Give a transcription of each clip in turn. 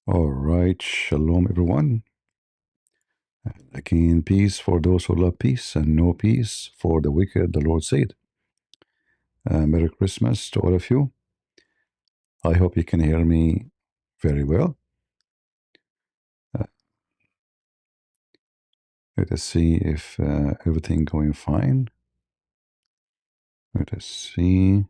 All right, shalom everyone. Again, peace for those who love peace and no peace for the wicked, the Lord said. Merry Christmas to all of you. I hope you can hear me very well. Uh, Let us see if everything going fine. Let us see.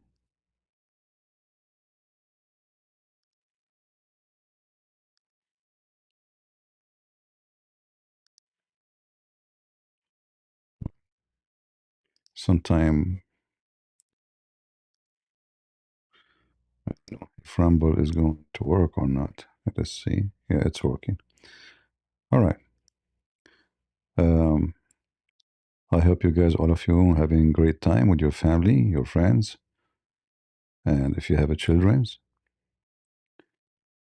Sometime if Rumble is going to work or not. Let us see. Yeah, it's working. All right. Um, I hope you guys, all of you, having a great time with your family, your friends, and if you have a children's.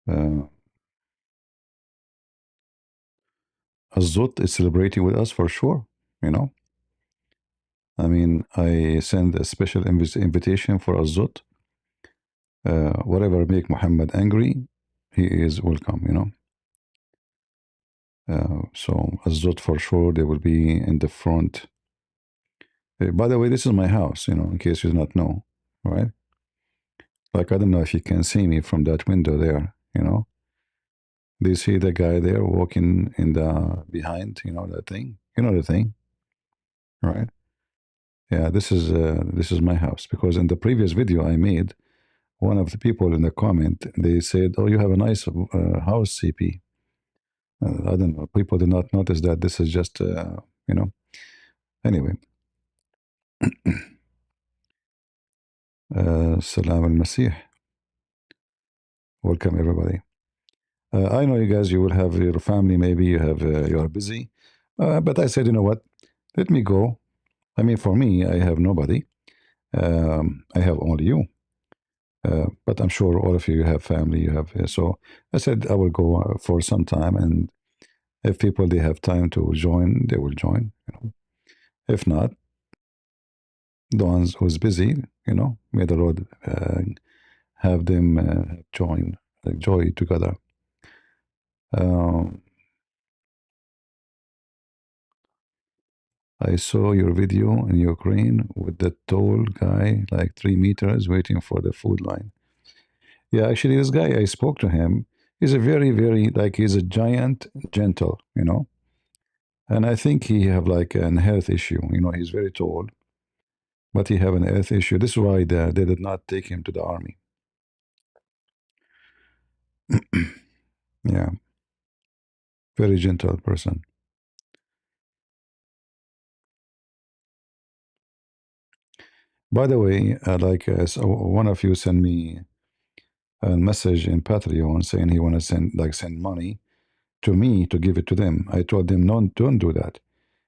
Uh, ZUT is celebrating with us for sure. You know, I mean, I send a special invitation for ZUT. Whatever make Muhammad angry, he is welcome. So ZUT for sure they will be in the front. By the way, this is my house. In case you do not know, right? Like I don't know if you can see me from that window there. Do you see the guy there walking in the behind? That thing. You know the thing, right? Yeah, this is my house because in the previous video I made, one of the people in the comment they said, "Oh, you have a nice house, CP." I don't know. People did not notice that this is just you know. Anyway, Salam al Masih. Welcome everybody. I know you guys. You will have your family. Maybe you are busy, but I said, you know what? Let me go. I mean, for me, I have nobody. I have only you. But I'm sure all of you have family. You have so I said I will go for some time, and if people they have time to join, they will join. If not, the ones who's busy, may the Lord have them join, joy together. Um, I saw your video in Ukraine with the tall guy, like 3 meters, waiting for the food line. Yeah, actually, this guy, I spoke to him. He's a very, very, like, he's a giant, gentle. And I think he have like an health issue. He's very tall, but he have an health issue. This is why they did not take him to the army. Yeah, very gentle person. By the way, so one of you sent me a message in Patreon saying he want to send money to me to give it to them. I told them, no, don't do that.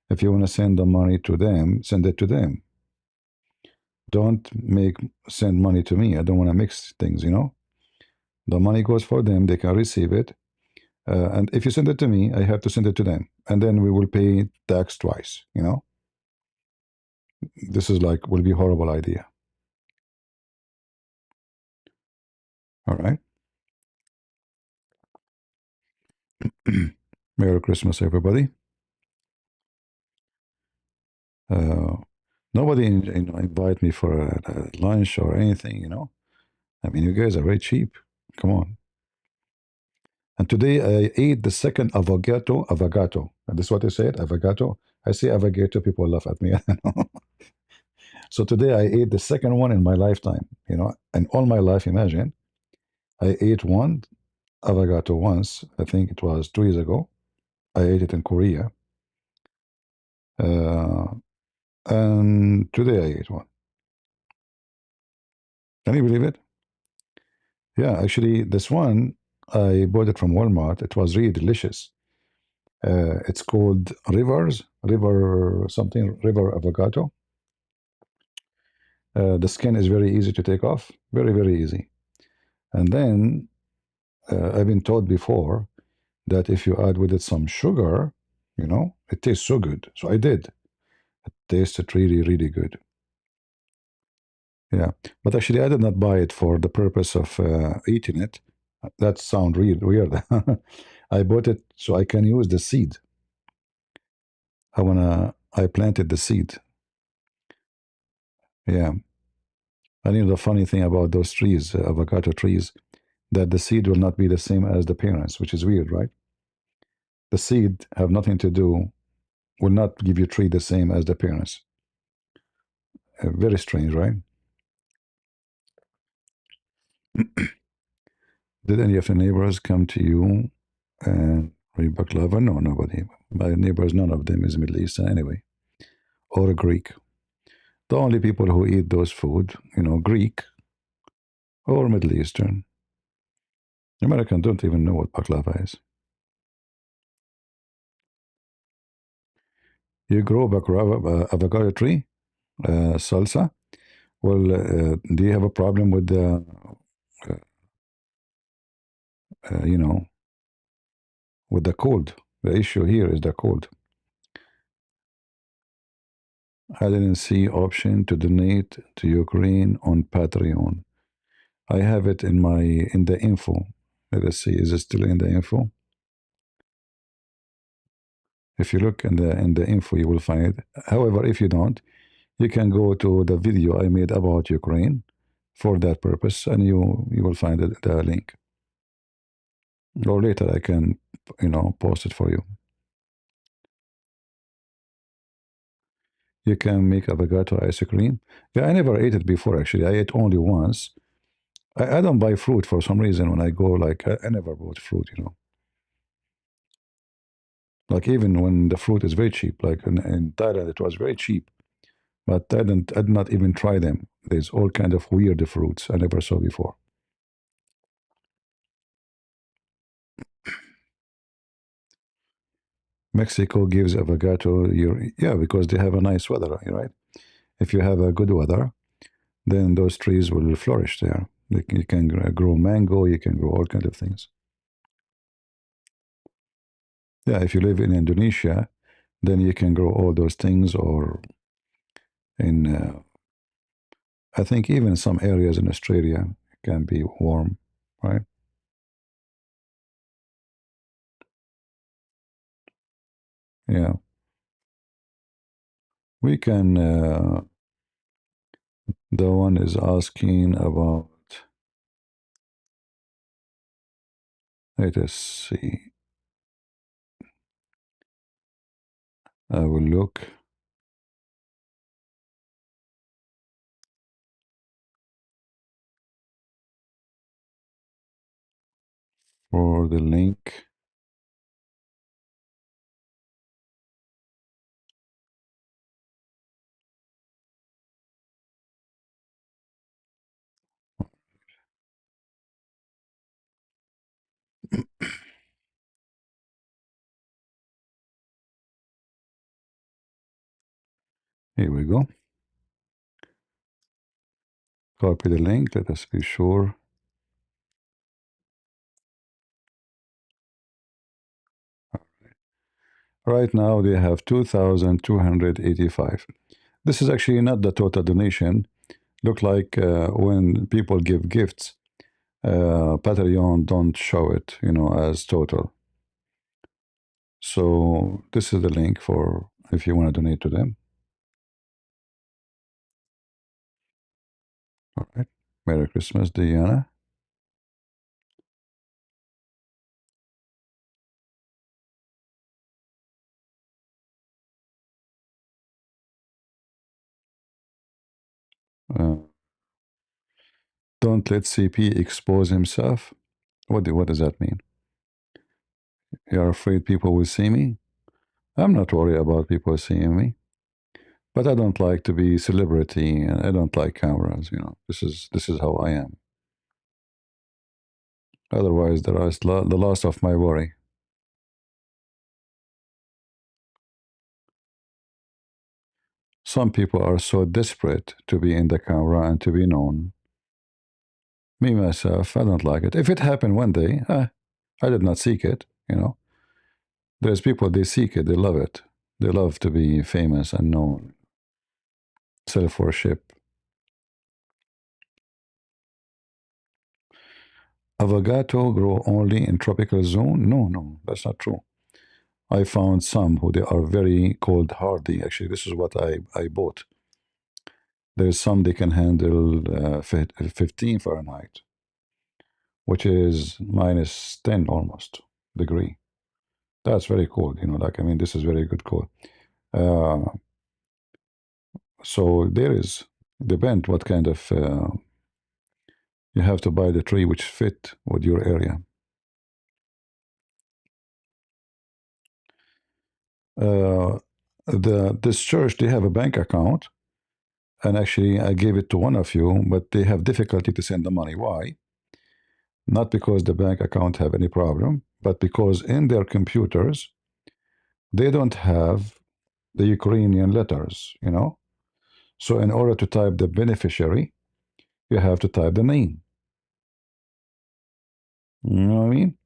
If you want to send the money to them, send it to them. Don't send money to me. I don't want to mix things. The money goes for them. They can receive it. And if you send it to me, I have to send it to them. And then we will pay tax twice. This is will be a horrible idea. All right. Merry Christmas, everybody. Uh, Nobody invite me for a lunch or anything. I mean, you guys are very cheap. Come on. And today I ate the second avocado. This is what I said, avocado. I say avocado, people laugh at me. So today I ate the second one in my lifetime. And all my life, imagine, I ate one avocado once. I think it was 2 years ago. I ate it in Korea. Uh, and today I ate one. Can you believe it? Yeah, actually, this one, I bought it from Walmart. It was really delicious. It's called River something, River Avocado. The skin is very easy to take off, very, very easy. And then I've been told before that if you add with it some sugar, it tastes so good. So I did. It tasted really, really good. Yeah. But actually, I did not buy it for the purpose of eating it. That sound weird. I bought it so I can use the seed. I planted the seed. Yeah. And the funny thing about those trees, avocado trees, that the seed will not be the same as the parents, which is weird, right? The seed have nothing to do, will not give you tree the same as the parents. Very strange, right? Did any of the neighbors come to you and read baklava? No, nobody. My neighbors, none of them is Middle Eastern anyway, or Greek. The only people who eat those food, Greek or Middle Eastern. American don't even know what baklava is. You grow baklava, avocado tree, salsa. Well, do you have a problem with the, uh, uh, you know, with the cold? The issue here is the cold. I didn't see option to donate to Ukraine on Patreon. I have it in the info. Let us see, is it still in the info? If you look in the info, you will find it. However, if you don't, you can go to the video I made about Ukraine for that purpose, and you will find the link. Or later, I can post it for you. You can make avocado ice cream. Yeah, I never ate it before actually. I ate only once. I don't buy fruit for some reason when I go. Like I never bought fruit. Like even when the fruit is very cheap, like in Thailand, it was very cheap. But I did not even try them. There's all kind of weird fruits I never saw before. Mexico gives avocado yeah, because they have a nice weather, right? If you have a good weather, then those trees will flourish there. You can grow mango, you can grow all kinds of things. Yeah, if you live in Indonesia, then you can grow all those things, or in I think even some areas in Australia can be warm, right? Yeah, we can. The one is asking about. Let us see. I will look for the link. Here we go. Copy the link. Let us be sure. Right now they have 2,285. This is actually not the total donation. Look like when people give gifts, Patreon don't show it, as total. So this is the link for if you want to donate to them. All right. Merry Christmas, Diana. Uh, don't let CP expose himself. What does that mean? You're afraid people will see me? I'm not worried about people seeing me, but I don't like to be celebrity, and I don't like cameras. This is how I am. Otherwise, the loss of my worry. Some people are so desperate to be in the camera and to be known. Me myself, I don't like it. If it happened one day, I did not seek it. There's people, they seek it, they love it. They love to be famous and known. Self-worship. Avocado grow only in tropical zone? No, no, that's not true. I found some who they are very cold hardy. Actually, this is what I bought. There's some they can handle 15 Fahrenheit, which is minus 10 almost degree. That's very cold, like, I mean, this is very good cold. Uh, so there is, depend what kind of, you have to buy the tree which fit with your area. Uh, this church, they have a bank account, and actually I gave it to one of you, but they have difficulty to send the money. Why? Not because the bank account have any problem, but because in their computers they don't have the Ukrainian letters. So in order to type the beneficiary, you have to type the name. You know what I mean?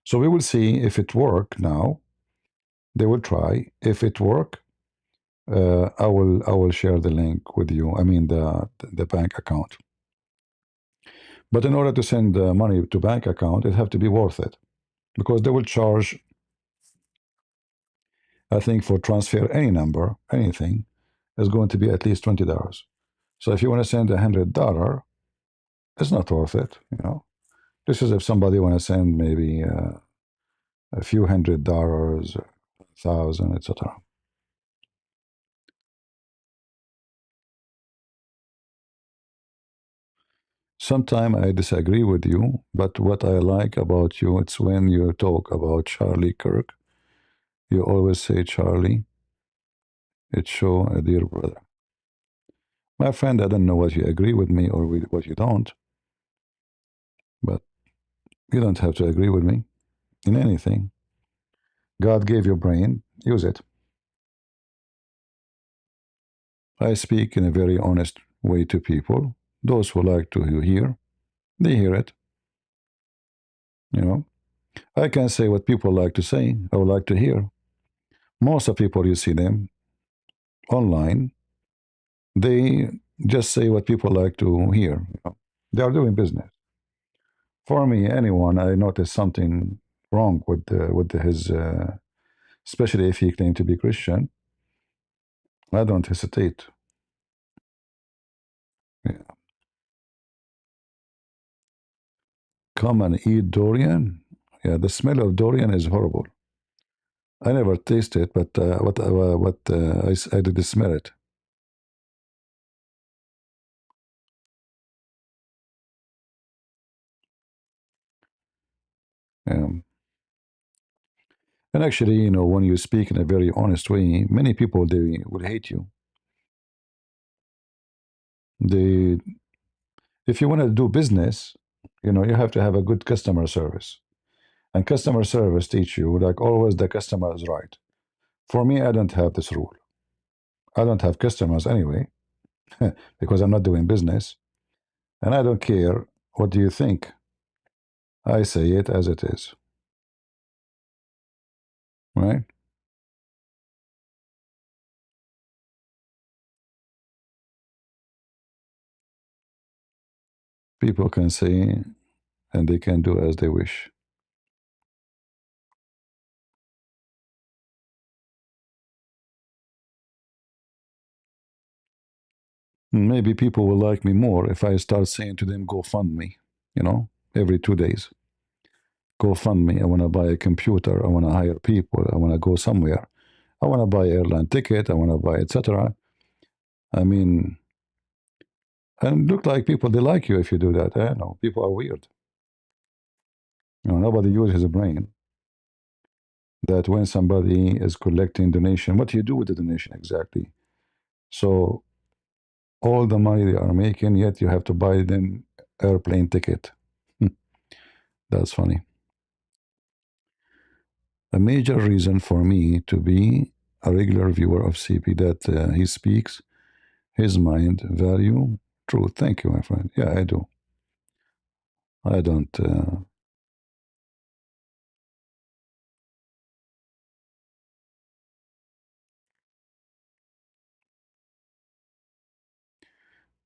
So we will see if it work now. They will try. If it work, I will share the link with you. I mean the bank account. But in order to send the money to bank account, it have to be worth it because they will charge. I think for transfer any number, anything, is going to be at least $20. So if you want to send $100, it's not worth it. This is if somebody want to send maybe a few $100s, 1,000, etc. Sometimes I disagree with you, but what I like about you, it's when you talk about Charlie Kirk. You always say Charlie. It show a dear brother. My friend, I don't know what you agree with me or with what you don't, but you don't have to agree with me in anything. God gave you brain, use it. I speak in a very honest way to people. Those who like to hear, they hear it. You know, I can say what people like to say or like to hear. Most of people, you see them online, they just say what people like to hear. They are doing business. For me, anyone I notice something wrong with his, especially if he claimed to be Christian, I don't hesitate. Yeah. Come and eat durian. Yeah, the smell of durian is horrible. I never tasted it, but I did smell it. Um, and actually, when you speak in a very honest way, many people they will hate you. They, if you want to do business, you have to have a good customer service. And customer service teach you like always the customer is right. For me, I don't have this rule. I don't have customers anyway because I'm not doing business, and I don't care what do you think. I say it as it is, right? People can say and they can do as they wish. Maybe people will like me more if I start saying to them, "Go fund me," every 2 days. Go fund me. I want to buy a computer. I want to hire people. I want to go somewhere. I want to buy airline ticket. I want to buy etc. I mean, and look like people they like you if you do that. I know people are weird. Nobody uses a brain. That when somebody is collecting donation, what do you do with the donation exactly? So all the money they are making, yet you have to buy them airplane ticket. That's funny. A major reason for me to be a regular viewer of CP that he speaks his mind, value, truth. Thank you, my friend. Yeah, I do. I don't.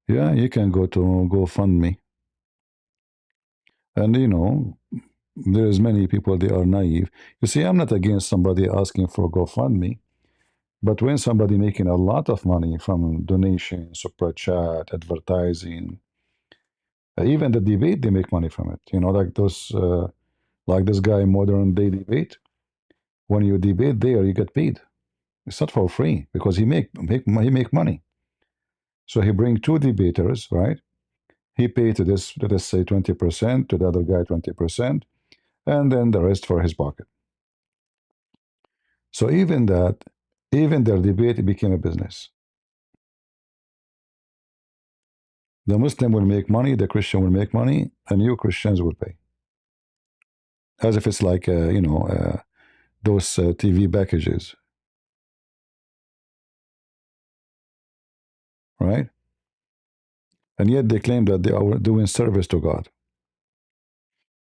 Yeah, you can go to GoFundMe. And there's many people, they are naive. You see, I'm not against somebody asking for GoFundMe, but when somebody making a lot of money from donation, super chat, advertising, even the debate, they make money from it. Like those, like this guy, Modern Day Debate. When you debate there, you get paid. It's not for free because he make money. So he bring two debaters, right? He pay to this, let us say 20%, to the other guy 20%, and then the rest for his pocket. So even their debate became a business. The Muslim will make money, the Christian will make money, and you Christians will pay. As if it's like, those TV packages, right? And yet they claim that they are doing service to God.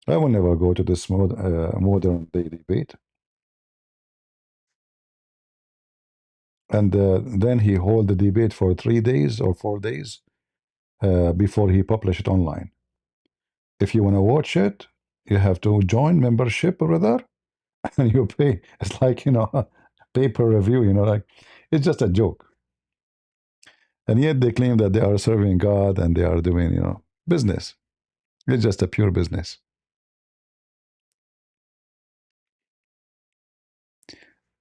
I will never go to this modern day debate. And then he hold the debate for 3 days or 4 days before he publish it online. If you want to watch it, you have to join membership, brother, and you pay. It's like, pay per review, like it's just a joke. And yet they claim that they are serving God and they are doing, business. It's just a pure business.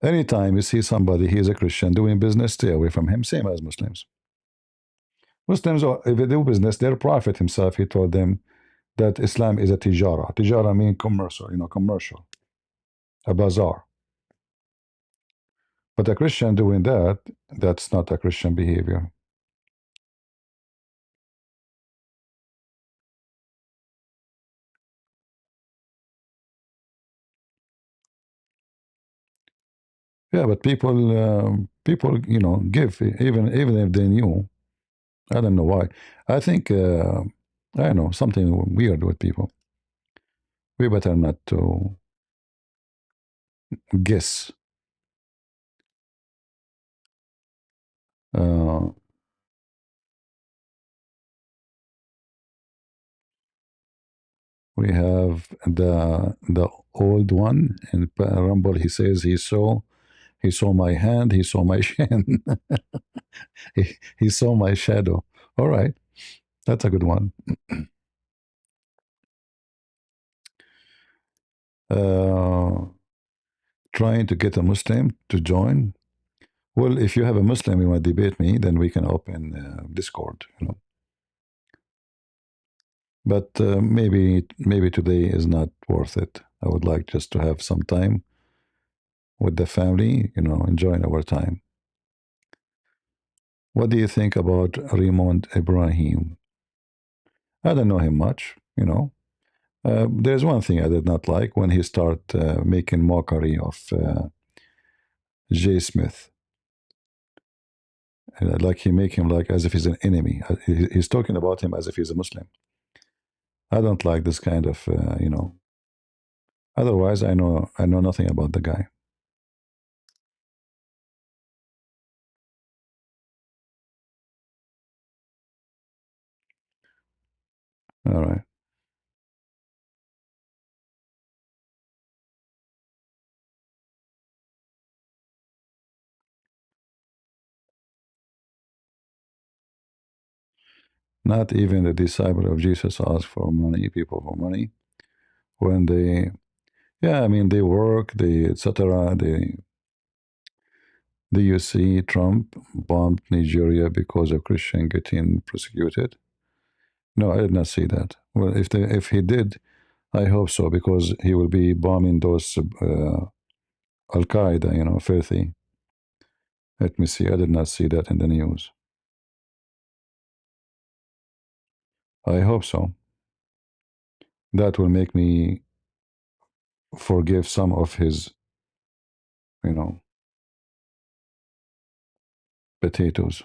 Anytime you see somebody, he is a Christian, doing business, stay away from him, same as Muslims. Muslims, if they do business, their Prophet himself, he told them that Islam is a tijara. Tijara means commercial, commercial, a bazaar. But a Christian doing that, that's not a Christian behavior. Yeah, but people, give even if they knew. I don't know why. I think I don't know, something weird with people. We better not to guess. Uh, we have the old one in Rumble. He says he saw my hand, he saw my shin, he saw my shadow. All right, that's a good one. Uh, trying to get a Muslim to join. Well, if you have a Muslim you want to debate me, then we can open Discord. But maybe today is not worth it. I would like just to have some time with the family, enjoying our time. What do you think about Raymond Ibrahim? I don't know him much. There's one thing I did not like when he started making mockery of Jay Smith. Like he make him like as if he's an enemy. He's talking about him as if he's a Muslim. I don't like this kind of, Otherwise, I know nothing about the guy. All right. Not even the disciple of Jesus asked for money, people for money. When they, yeah, I mean, they work, they, etc. Do you see Trump bombed Nigeria because of Christian getting persecuted? No, I did not see that. Well, if he did, I hope so because he will be bombing those Al Qaeda, filthy. Let me see. I did not see that in the news. I hope so. That will make me forgive some of his, you know, potatoes.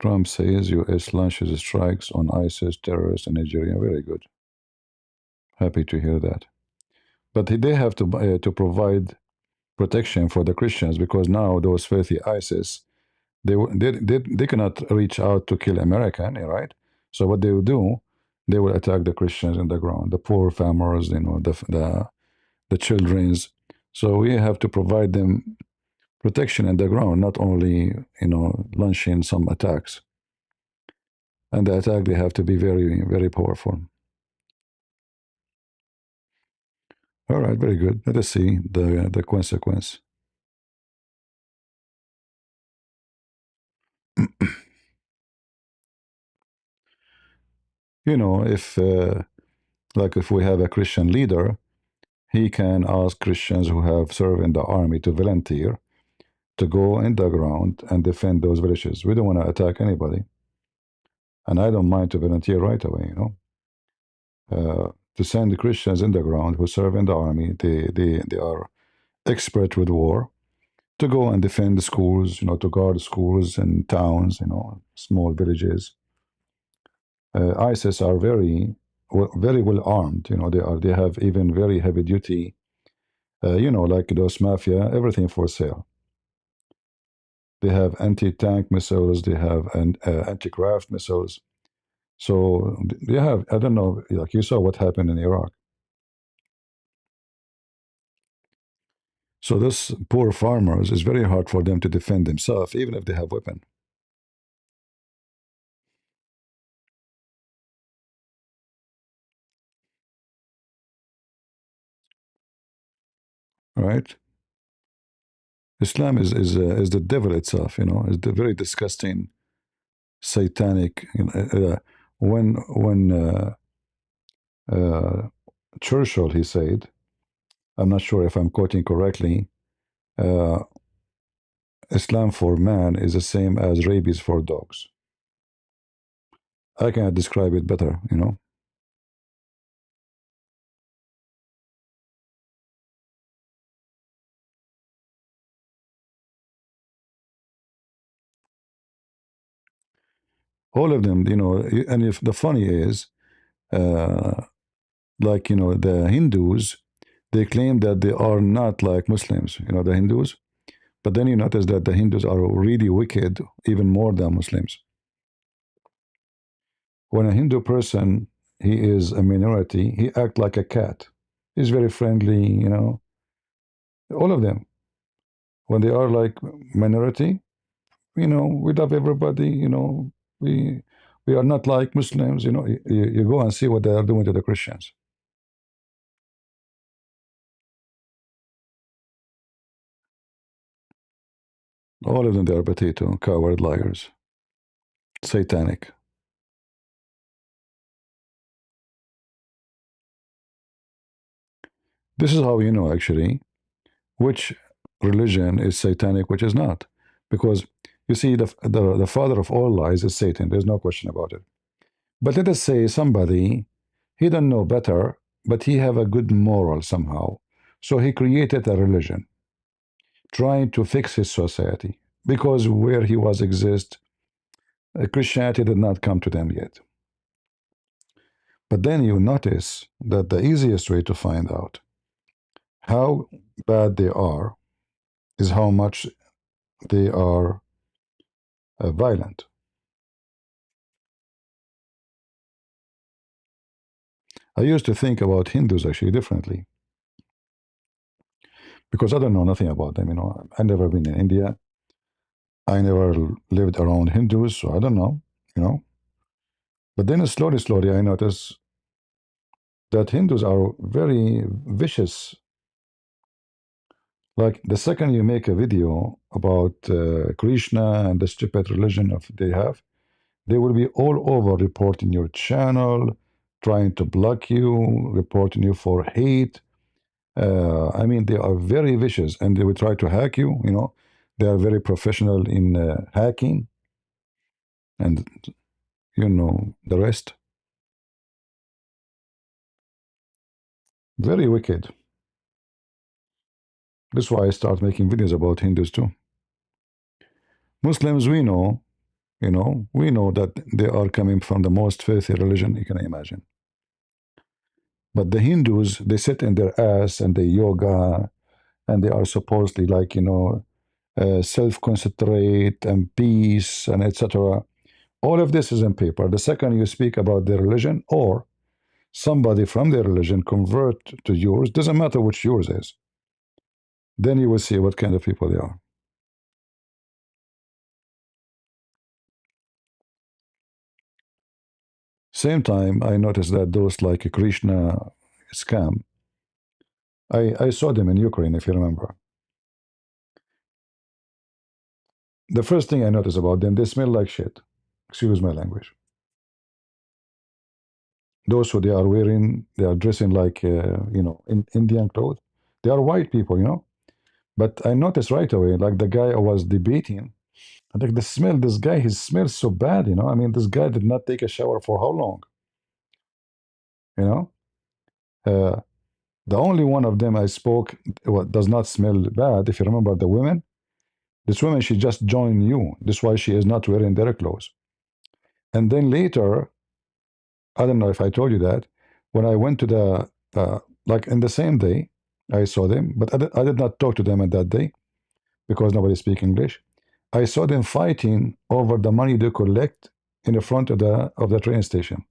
Trump says U.S. launches strikes on ISIS terrorists in Nigeria. Very good. Happy to hear that. But they have to provide protection for the Christians because now those filthy ISIS, They cannot reach out to kill American, right? So what they will do, they will attack the Christians in the ground, the poor farmers, the children's. So we have to provide them protection in the ground, not only launching some attacks. And the attack they have to be very very powerful. All right, very good. Let us see the consequence. If like if we have a Christian leader, he can ask Christians who have served in the army to volunteer to go in the ground and defend those villages. We don't want to attack anybody, and I don't mind to volunteer right away. To send the Christians in the ground who serve in the army, they are expert with war, to go and defend the schools, to guard schools and towns, small villages. ISIS are very well armed. They have even very heavy duty. Like those mafia, everything for sale. They have anti-tank missiles. They have anti-craft missiles. So they have. I don't know. Like you saw what happened in Iraq. So this poor farmers, it's very hard for them to defend themselves, even if they have weapon. Right? Islam is the devil itself. Is the very disgusting, satanic. When uh, Churchill, he said, I'm not sure if I'm quoting correctly, uh, Islam for man is the same as rabies for dogs. I cannot describe it better. All of them. And if the funny is, uh, like, the Hindus, they claim that they are not like Muslims, the Hindus. But then you notice that the Hindus are really wicked, even more than Muslims. When a Hindu person, he is a minority, he act like a cat. He's very friendly. All of them. When they are like minority, we love everybody. We are not like Muslims. You go and see what they are doing to the Christians. All of them, they are potato, coward, liars, satanic. This is how you know actually which religion is satanic, which is not, because you see the father of all lies is Satan. There's no question about it. But let us say somebody, he don't know better, but he have a good moral somehow, so he created a religion trying to fix his society, because where he was exist, Christianity did not come to them yet. But then you notice that the easiest way to find out how bad they are is how much they are violent. I used to think about Hindus actually differently, because I don't know nothing about them. I never been in India. I never lived around Hindus, so I don't know. You know, but then slowly, slowly, I notice that Hindus are very vicious. Like the second you make a video about Krishna and the stupid religion of they have, they will be all over reporting your channel, trying to block you, reporting you for hate. I mean, they are very vicious, and they will try to hack you. They are very professional in hacking, and the rest. Very wicked. That's why I start making videos about Hindus too. Muslims, we know that they are coming from the most filthy religion you can imagine. But the Hindus, they sit in their ass and they yoga, and they are supposedly like, self-concentrate and peace and etc. All of this is in paper. The second you speak about their religion or somebody from their religion convert to yours, doesn't matter which yours is, then you will see what kind of people they are. Same time, I noticed that those like Krishna scam, I saw them in Ukraine, if you remember. The first thing I noticed about them, they smell like shit. Excuse my language. Those who they are wearing, they are dressing like, in Indian clothes. They are white people. But I noticed right away, like the guy I was debating, I think the smell, this guy, his smells so bad. I mean, this guy did not take a shower for how long? You know? Uh, the only one of them I spoke does not smell bad. If you remember the women, this woman, she just joined you. That's why she is not wearing their clothes. And then later, I don't know if I told you that, when I went to like in the same day, I saw them, but I did not talk to them at that day because nobody speaks English. I saw them fighting over the money they collect in the front of the train station.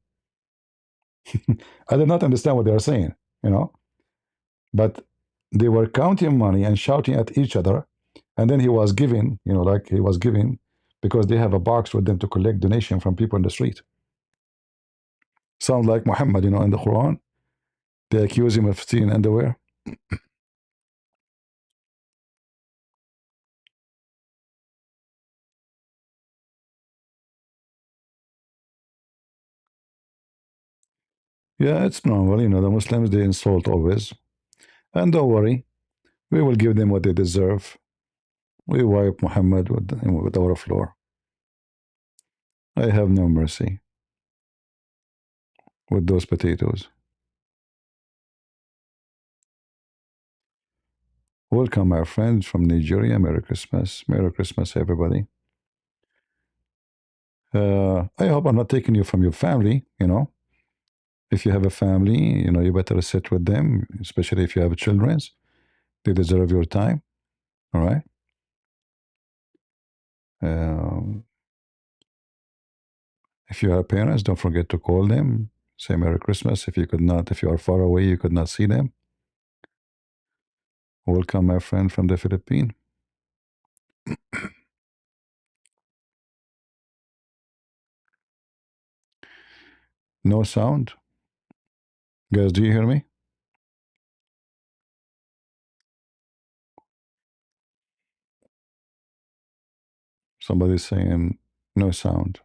I did not understand what they were saying, you know, but they were counting money and shouting at each other. And then he was giving, like he was giving because they have a box with them to collect donation from people in the street. Sounds like Muhammad, in the Quran. They accuse him of stealing underwear. Yeah, it's normal. The Muslims, they insult always. And don't worry, we will give them what they deserve. We wipe Muhammad with our floor. I have no mercy with those potatoes. Welcome, our friends from Nigeria. Merry Christmas. Merry Christmas, everybody. I hope I'm not taking you from your family. If you have a family, you better sit with them, especially if you have children. They deserve your time. All right. Um, if you have parents, don't forget to call them. Say Merry Christmas. If you are far away, you could not see them. Welcome, my friend from the Philippines. No sound. Guys, do you hear me? Somebody's saying no sound.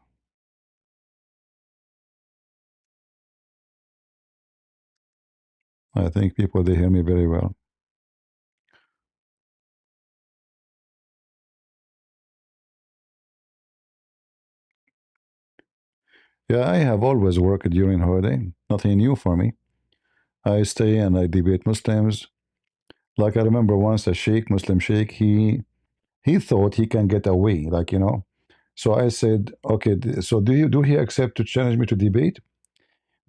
I think people, they hear me very well. Yeah, I have always worked during holiday. Nothing new for me. I stay and I debate Muslims. Like I remember once a sheikh, Muslim sheikh, he thought he can get away, like. So I said, okay, so do he accept to challenge me to debate?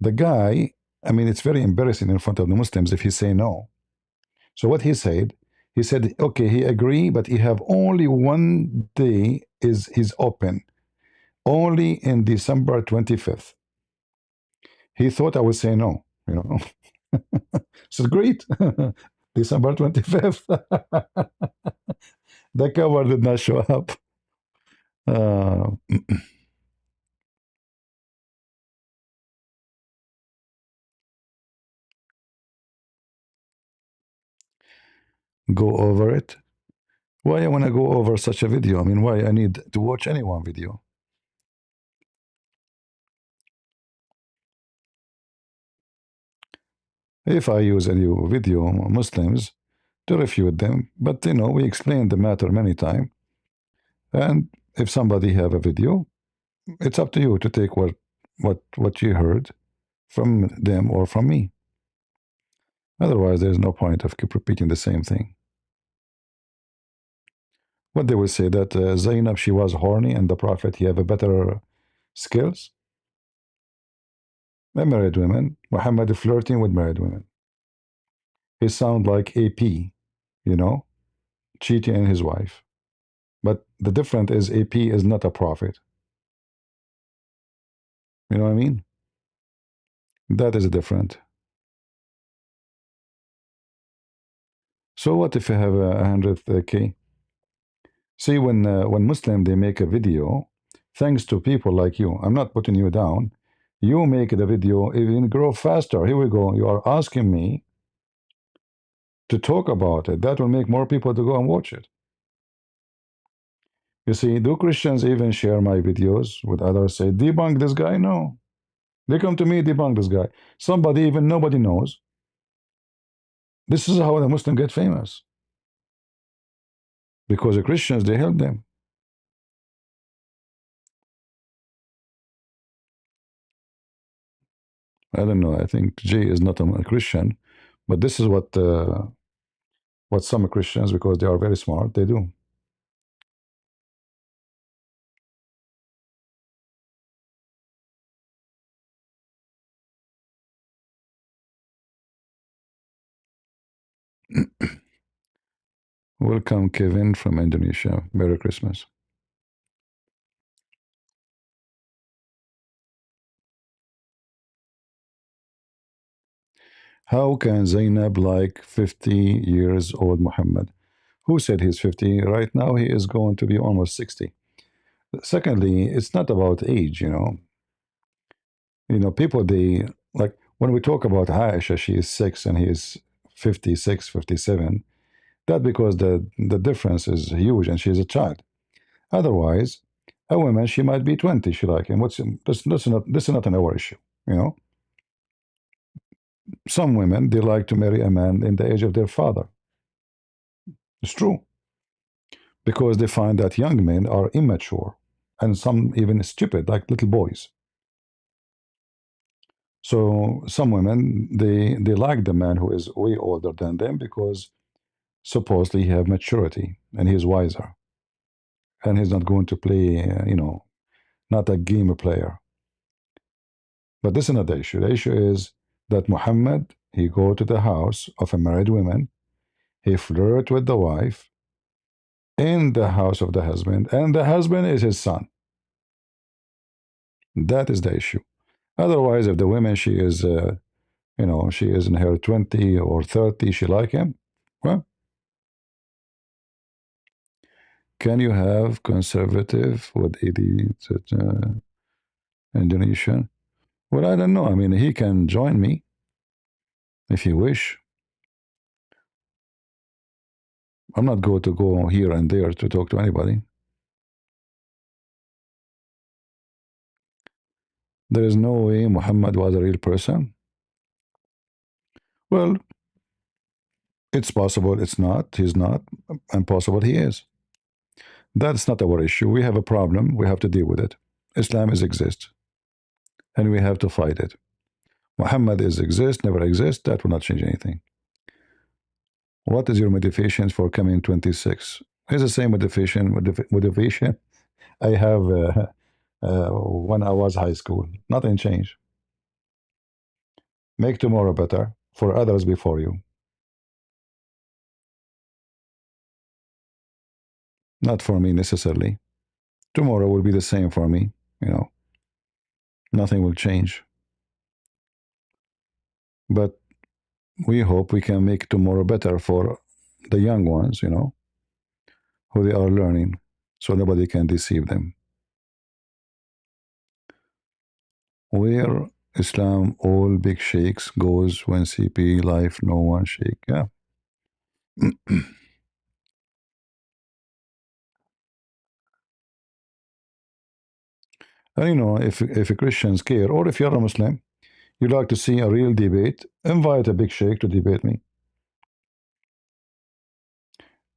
The guy, I mean, it's very embarrassing in front of the Muslims if he say no. So what he said, okay, he agree, but he have only one day is he's open, only in December 25th. He thought I would say no. So great. December 25th. The cover did not show up. Uh, go over it. Why I want to go over such a video? I mean, why I need to watch any one video? If I use a new video, Muslims to refute them, but we explained the matter many times. And if somebody have a video, it's up to you to take what you heard from them or from me. Otherwise, there's no point of keep repeating the same thing. What they will say that Zainab, she was horny and the Prophet, he have a better skills. The married women, Muhammad flirting with married women. He sound like AP, you know, cheating on his wife. the difference is AP is not a prophet. You know what I mean? That is different. So what if you have a 100K? See, when Muslim they make a video, thanks to people like you, I'm not putting you down. You make the video even grow faster. Here we go. You are asking me to talk about it. That will make more people to go and watch it. You see, do Christians even share my videos with others? Say debunk this guy? No, they come to me debunk this guy. Somebody even nobody knows. This is how the Muslim get famous because the Christians they help them. I don't know. I think Jay is not a Christian, but this is what some Christians, because they are very smart, they do. Welcome, Kevin from Indonesia. Merry Christmas. How can Zainab like 50 years old Muhammad? Who said he's 50? Right now, he is going to be almost 60. Secondly, it's not about age, you know. People, they like when we talk about Aisha, she is 6 and he is 56, 57. That because the difference is huge and she's a child. Otherwise, a woman, she might be 20, she like him. This is not an our issue, you know. Some women, they like to marry a man in the age of their father. It's true. Because they find that young men are immature and some even stupid, like little boys. So some women, they like the man who is way older than them because supposedly he have maturity and he's wiser and he's not going to play, not a game player. But this is not the issue. The issue is that Muhammad, he go to the house of a married woman, he flirt with the wife in the house of the husband, and the husband is his son. That is the issue. Otherwise, if the woman, she is in her 20 or 30, she like him, well, can you have conservative with idiots Indonesia? Well, I don't know. I mean, he can join me if he wish. I'm not going to go here and there to talk to anybody. There is no way Muhammad was a real person. Well, it's possible it's not. He's not. And possible he is. That's not our issue. We have a problem. We have to deal with it. Islam is exist, and we have to fight it. Muhammad is exist, never exist. That will not change anything. What is your motivation for coming 26? It's the same motivation I have when I was high school. Nothing changed. Make tomorrow better for others before you. Not for me necessarily. Tomorrow will be the same for me. You know, nothing will change. But we hope we can make tomorrow better for the young ones, who they are learning, so nobody can deceive them. Where Islam, all big sheikhs goes when CP life, no one sheikh. Yeah. And if a Christians care, or if you're a Muslim, you like to see a real debate, invite a big sheikh to debate me.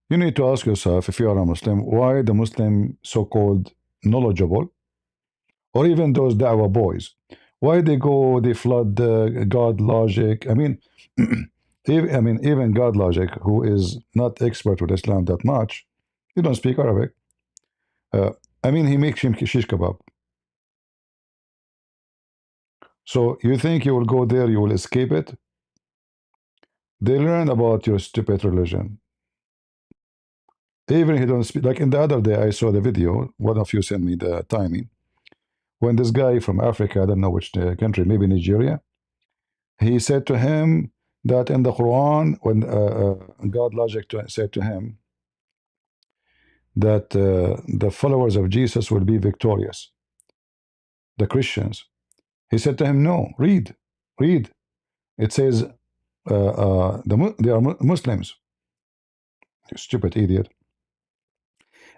You need to ask yourself, if you are a Muslim, why the Muslim so-called knowledgeable, or even those da'wah boys, why they go, they flood God logic. I mean, even God logic, who is not expert with Islam that much, he don't speak Arabic. Uh, I mean, he makes shish kebab. So you think you will go there, you will escape it? They learn about your stupid religion. Even he don't speak. Like in the other day, I saw the video. One of you sent me the timing when this guy from Africa, I don't know which country, maybe Nigeria, he said to him that in the Quran, when God logic said to him that the followers of Jesus will be victorious, the Christians. He said to him, "No, read. It says they are Muslims." You stupid idiot.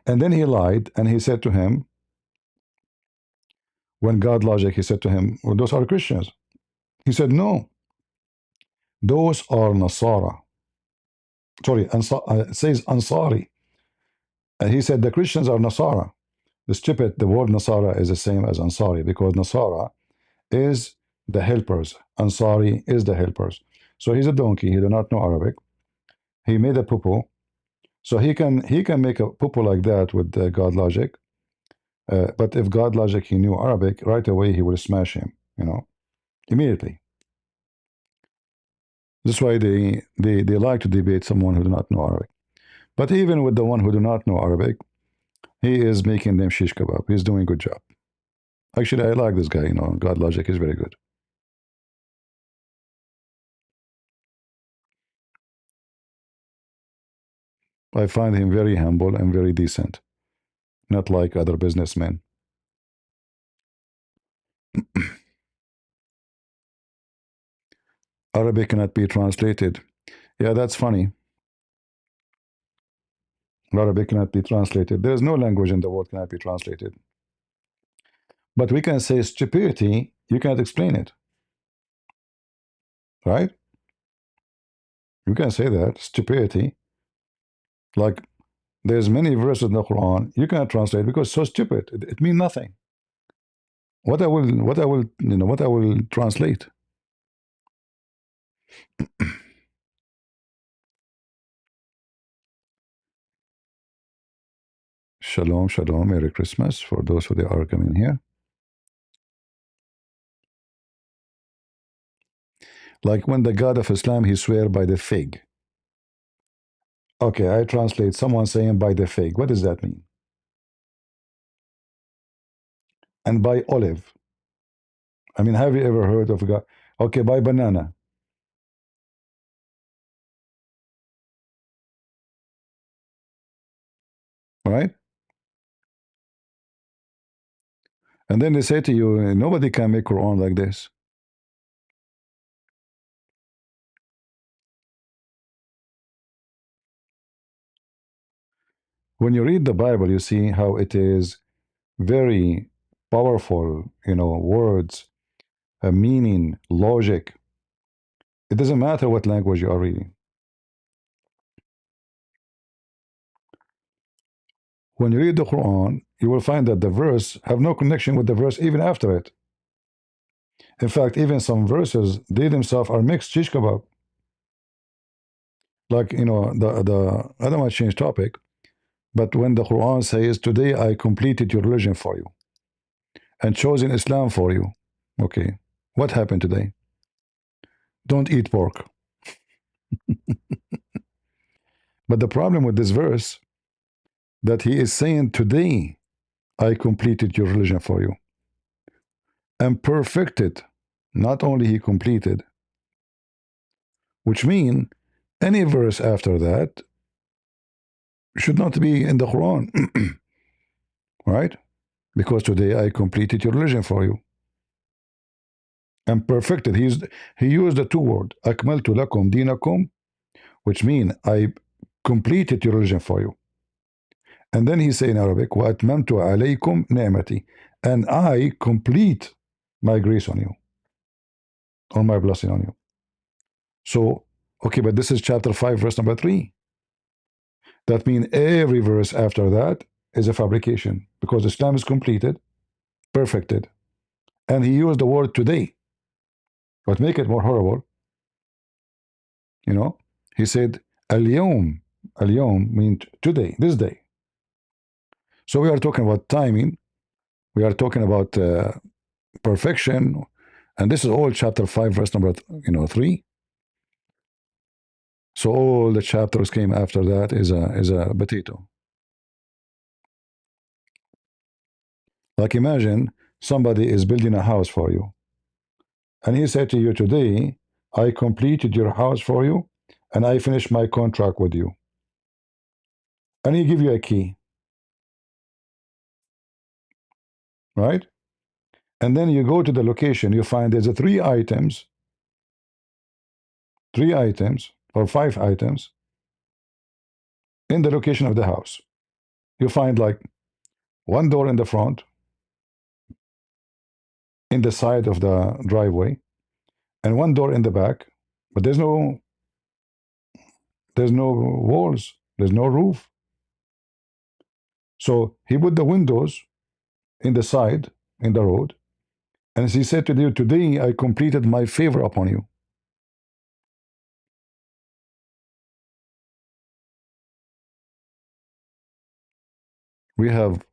And then he lied, and he said to him, when God logic, he said to him, well, "Those are Christians." He said, "No, those are Nasara." Sorry, it says Ansari. And he said, "The Christians are Nasara." The stupid, the word Nasara is the same as Ansari because Nasara is the helpers. Ansari is the helpers. So he's a donkey. He do not know Arabic. He made a poo-poo. So he can make a poo-poo like that with God logic. But if God logic he knew Arabic, right away he would smash him, immediately. That's why they like to debate someone who do not know Arabic. But even with the one who do not know Arabic, he is making them shish kebab. He's doing a good job. Actually, I like this guy. God logic is very good. I find him very humble and very decent, not like other businessmen. Arabic cannot be translated. Yeah, that's funny. Arabic cannot be translated. There is no language in the world cannot be translated. But we can say stupidity, you cannot explain it. Right? You can say that. Stupidity. Like there's many verses in the Quran you cannot translate because it's so stupid. It means nothing. What I will translate. Shalom, shalom, Merry Christmas for those who they are coming here. Like when the God of Islam, he swear by the fig. Okay, I translate someone saying by the fig. What does that mean? And by olive. I mean, have you ever heard of God? Okay, by banana. Right? And then they say to you, nobody can make Quran like this. When you read the Bible, you see how it is very powerful, words, meaning, logic. It doesn't matter what language you are reading. When you read the Quran, you will find that the verse have no connection with the verse even after it. In fact, even some verses, they themselves are mixed shish kebab. Like, I don't want to change topic, but when the Quran says, "Today I completed your religion for you and chosen Islam for you," okay, what happened today? Don't eat pork. But the problem with this verse, that he is saying, "Today I completed your religion for you and perfected." Not only he completed, which means any verse after that should not be in the Quran, right? Because today I completed your religion for you and perfected. He used the two words "akmaltu lakum dinakum," which mean I completed your religion for you. And then he say in Arabic, "wa atmamtu alaykum ni'mati," and I complete my grace on you, on my blessing on you. So, okay, but this is chapter 5, verse number 3. That means every verse after that is a fabrication because Islam is completed, perfected. And he used the word "today." What make it more horrible, he said, "Al-yawm." Al-yawm means today, this day. So we are talking about timing. We are talking about perfection. And this is all chapter 5, verse number 3. So all the chapters came after that is a potato. Like imagine somebody is building a house for you, and he said to you today, I completed your house for you, and I finished my contract with you. And he give you a key, right? And then you go to the location, you find there's a three items or five items in the location of the house. You find like one door in the front, in the side of the driveway, and one door in the back, but there's no walls, there's no roof. So he put the windows in the side, in the road, and he said to you, today I completed my favor upon you. We have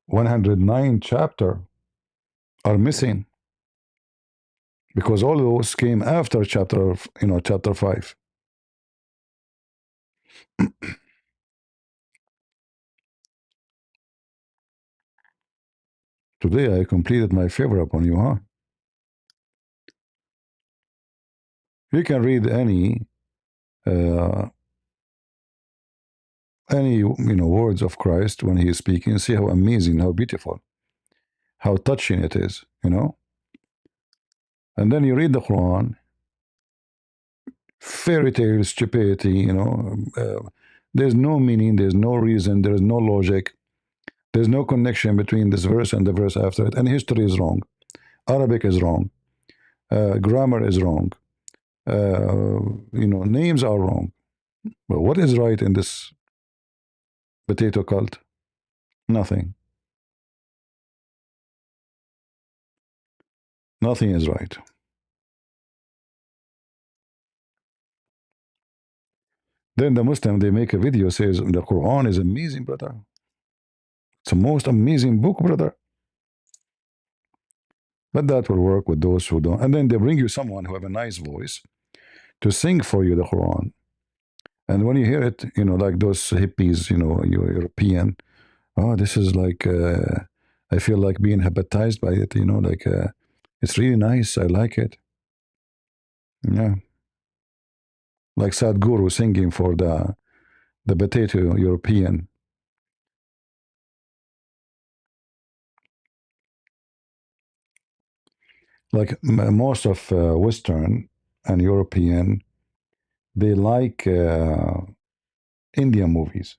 109 chapter are missing because all those came after chapter 5. Today I completed my favor upon you, huh? You can read uh, any words of Christ when he is speaking. See how amazing, how beautiful, how touching it is. And then you read the Quran, fairy tale stupidity. There's no meaning, there's no reason, there's no logic, there's no connection between this verse and the verse after it. And history is wrong, Arabic is wrong, grammar is wrong, names are wrong. But what is right in this potato cult? Nothing. Nothing is right. Then the Muslim, they make a video, says the Quran is amazing, brother. It's the most amazing book, brother. But that will work with those who don't. And then they bring you someone who have a nice voice to sing for you the Quran. And when you hear it, like those hippies, European, oh, this is like, I feel like being hypnotized by it, like, it's really nice. I like it. Yeah. Like Sadhguru singing for the potato European. Like most of Western and European, they like Indian movies.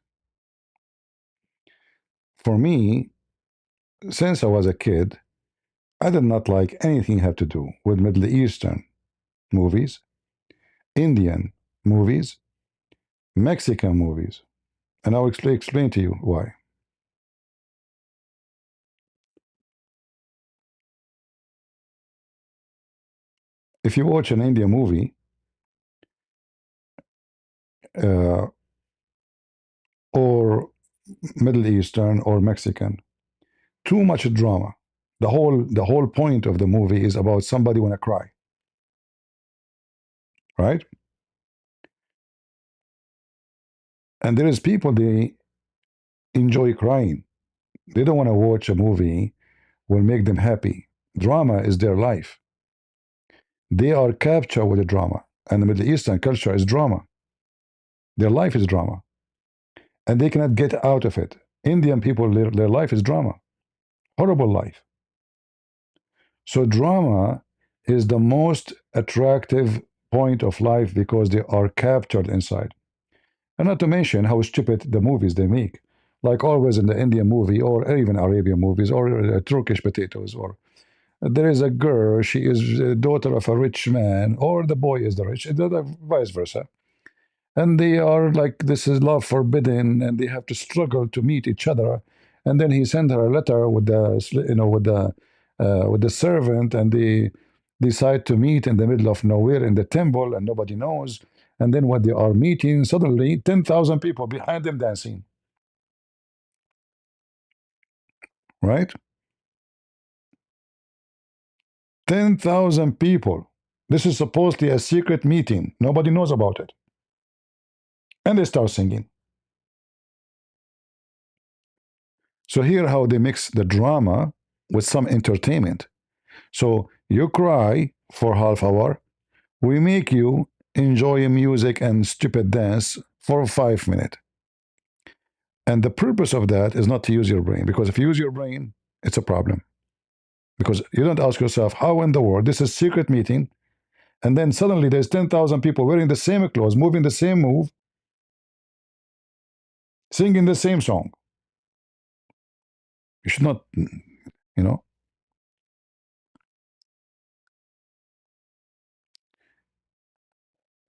For me, since I was a kid, I did not like anything have to do with Middle Eastern movies, Indian movies, Mexican movies. And I'll explain to you why. If you watch an Indian movie uh, or Middle Eastern or Mexican, too much drama. The whole point of the movie is about somebody wanna cry, right? And there is people they enjoy crying. They don't want to watch a movie will make them happy. Drama is their life. They are captured with the drama. And the Middle Eastern culture is drama. Their life is drama. And they cannot get out of it. Indian people, their life is drama. Horrible life. So drama is the most attractive point of life because they are captured inside. And not to mention how stupid the movies they make. Like always in the Indian movie or even Arabian movies or Turkish potatoes or there is a girl, she is a daughter of a rich man, or the boy is the rich, vice versa. And they are like, this is love forbidden, and they have to struggle to meet each other. And then he sent her a letter with the servant, and they decide to meet in the middle of nowhere in the temple, and nobody knows. And then when they are meeting, suddenly 10,000 people behind them dancing, right? 10,000 people. This is supposedly a secret meeting. Nobody knows about it. And they start singing. So here how they mix the drama with some entertainment. So you cry for half hour, we make you enjoy music and stupid dance for 5 minutes. And the purpose of that is not to use your brain, because if you use your brain, it's a problem. Because you don't ask yourself, how in the world, this is a secret meeting, and then suddenly there's 10,000 people wearing the same clothes, moving the same move, singing the same song. You should not, you know,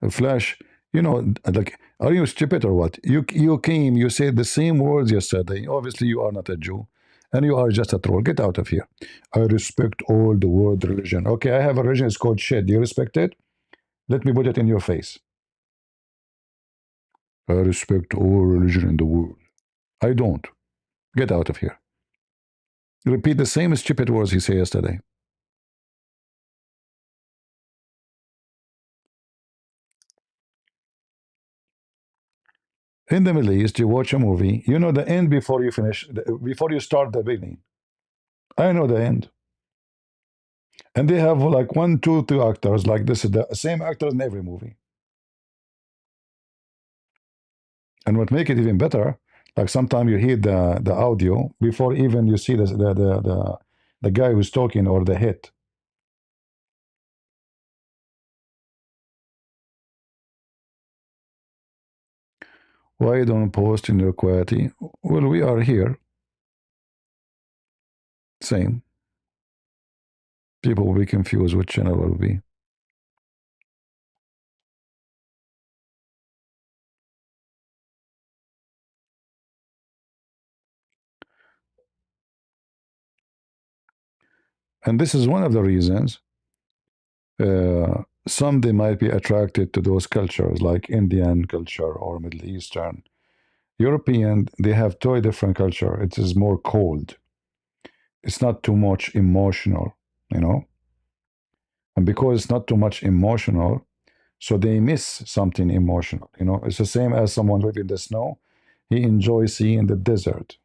Flash, like, are you stupid or what? You came, you said the same words yesterday. Obviously, you are not a Jew, and you are just a troll. Get out of here. I respect all the world religion. Okay, I have a religion. It's called shit. Do you respect it? Let me put it in your face. I respect all religion in the world. I don't. Get out of here. Repeat the same stupid words he said yesterday. In the Middle East, you watch a movie, you know the end before you finish, before you start the beginning. I know the end. And they have like one, two, two actors, like this is the same actors in every movie. And what make it even better, like sometimes you hear the audio before even you see the guy who's talking or the hit. Why you don't post in your quality? Well, we are here. Same. People will be confused which channel will be. And this is one of the reasons some they might be attracted to those cultures like Indian culture or Middle Eastern. European, they have totally different culture. It is more cold. It's not too much emotional, you know. And because it's not too much emotional, so they miss something emotional. It's the same as someone living in the snow. He enjoys seeing the desert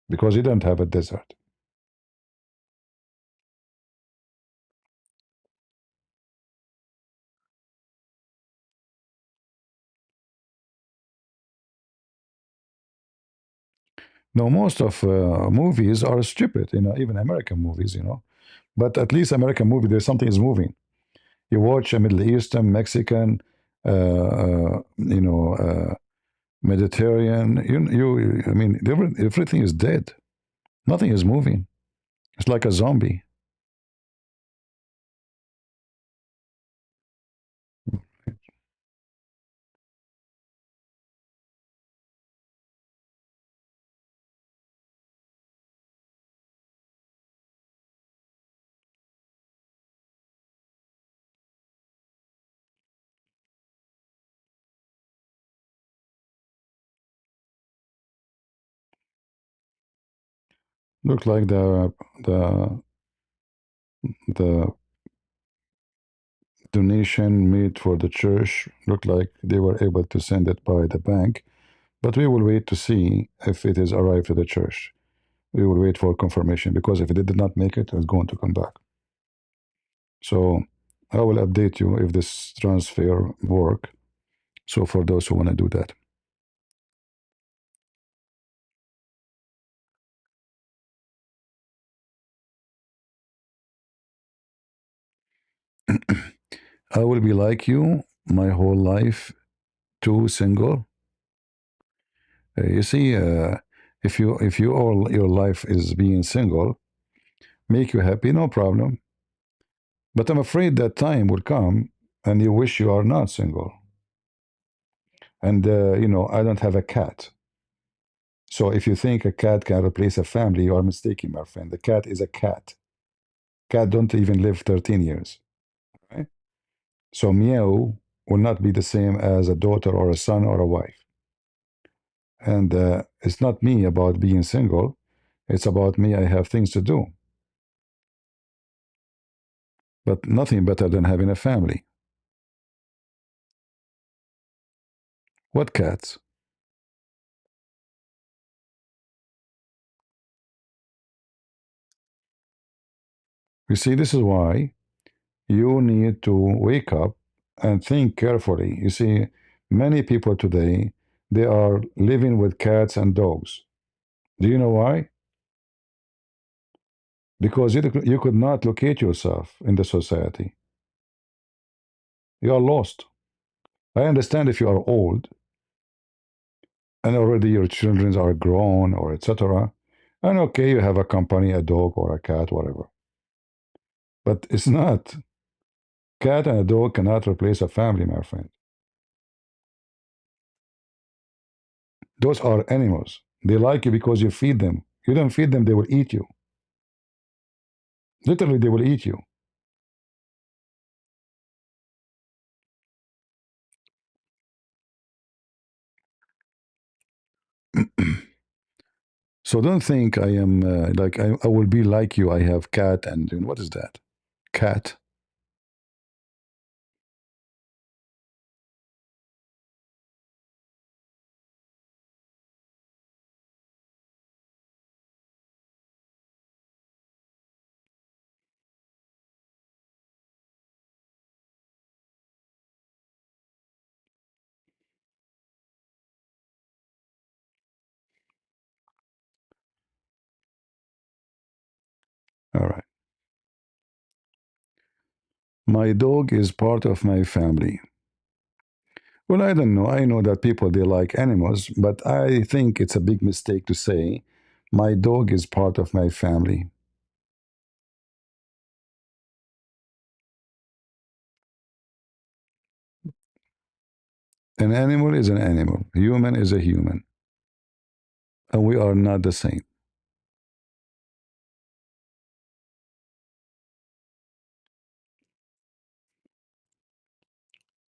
because he don't have a desert. No, most of movies are stupid. Even American movies. But at least American movie, there's something is moving. You watch a Middle Eastern, Mexican, Mediterranean. I mean, everything is dead. Nothing is moving. It's like a zombie. Look like the the donation made for the church look like they were able to send it by the bank, but we will wait to see if it is arrived to the church. We will wait for confirmation because if it did not make it, it's going to come back. So I will update you if this transfer work. So for those who want to do that, I will be like you my whole life, too single. You see, if you all your life is being single, make you happy, no problem. But I'm afraid that time will come and you wish you are not single. And, I don't have a cat. So if you think a cat can replace a family, you are mistaken, my friend. The cat is a cat. Cat don't even live 13 years. Right? So meow will not be the same as a daughter or a son or a wife. And it's not me about being single. It's about me. I have things to do. But nothing better than having a family. What cats? You see, this is why you need to wake up and think carefully. You see, many people today, they are living with cats and dogs. Do you know why? Because you could not locate yourself in the society. You are lost. I understand if you are old and already your children are grown or etc. And okay, you have a company, a dog or a cat, whatever. But it's not. Cat and a dog cannot replace a family, my friend. Those are animals. They like you because you feed them. You don't feed them, they will eat you. Literally, they will eat you. So don't think I am like I will be like you. I have cat and what is that? Cat. All right. My dog is part of my family. Well, I don't know. I know that people they like animals, but I think it's a big mistake to say my dog is part of my family. An animal is an animal. Human is a human, and we are not the same.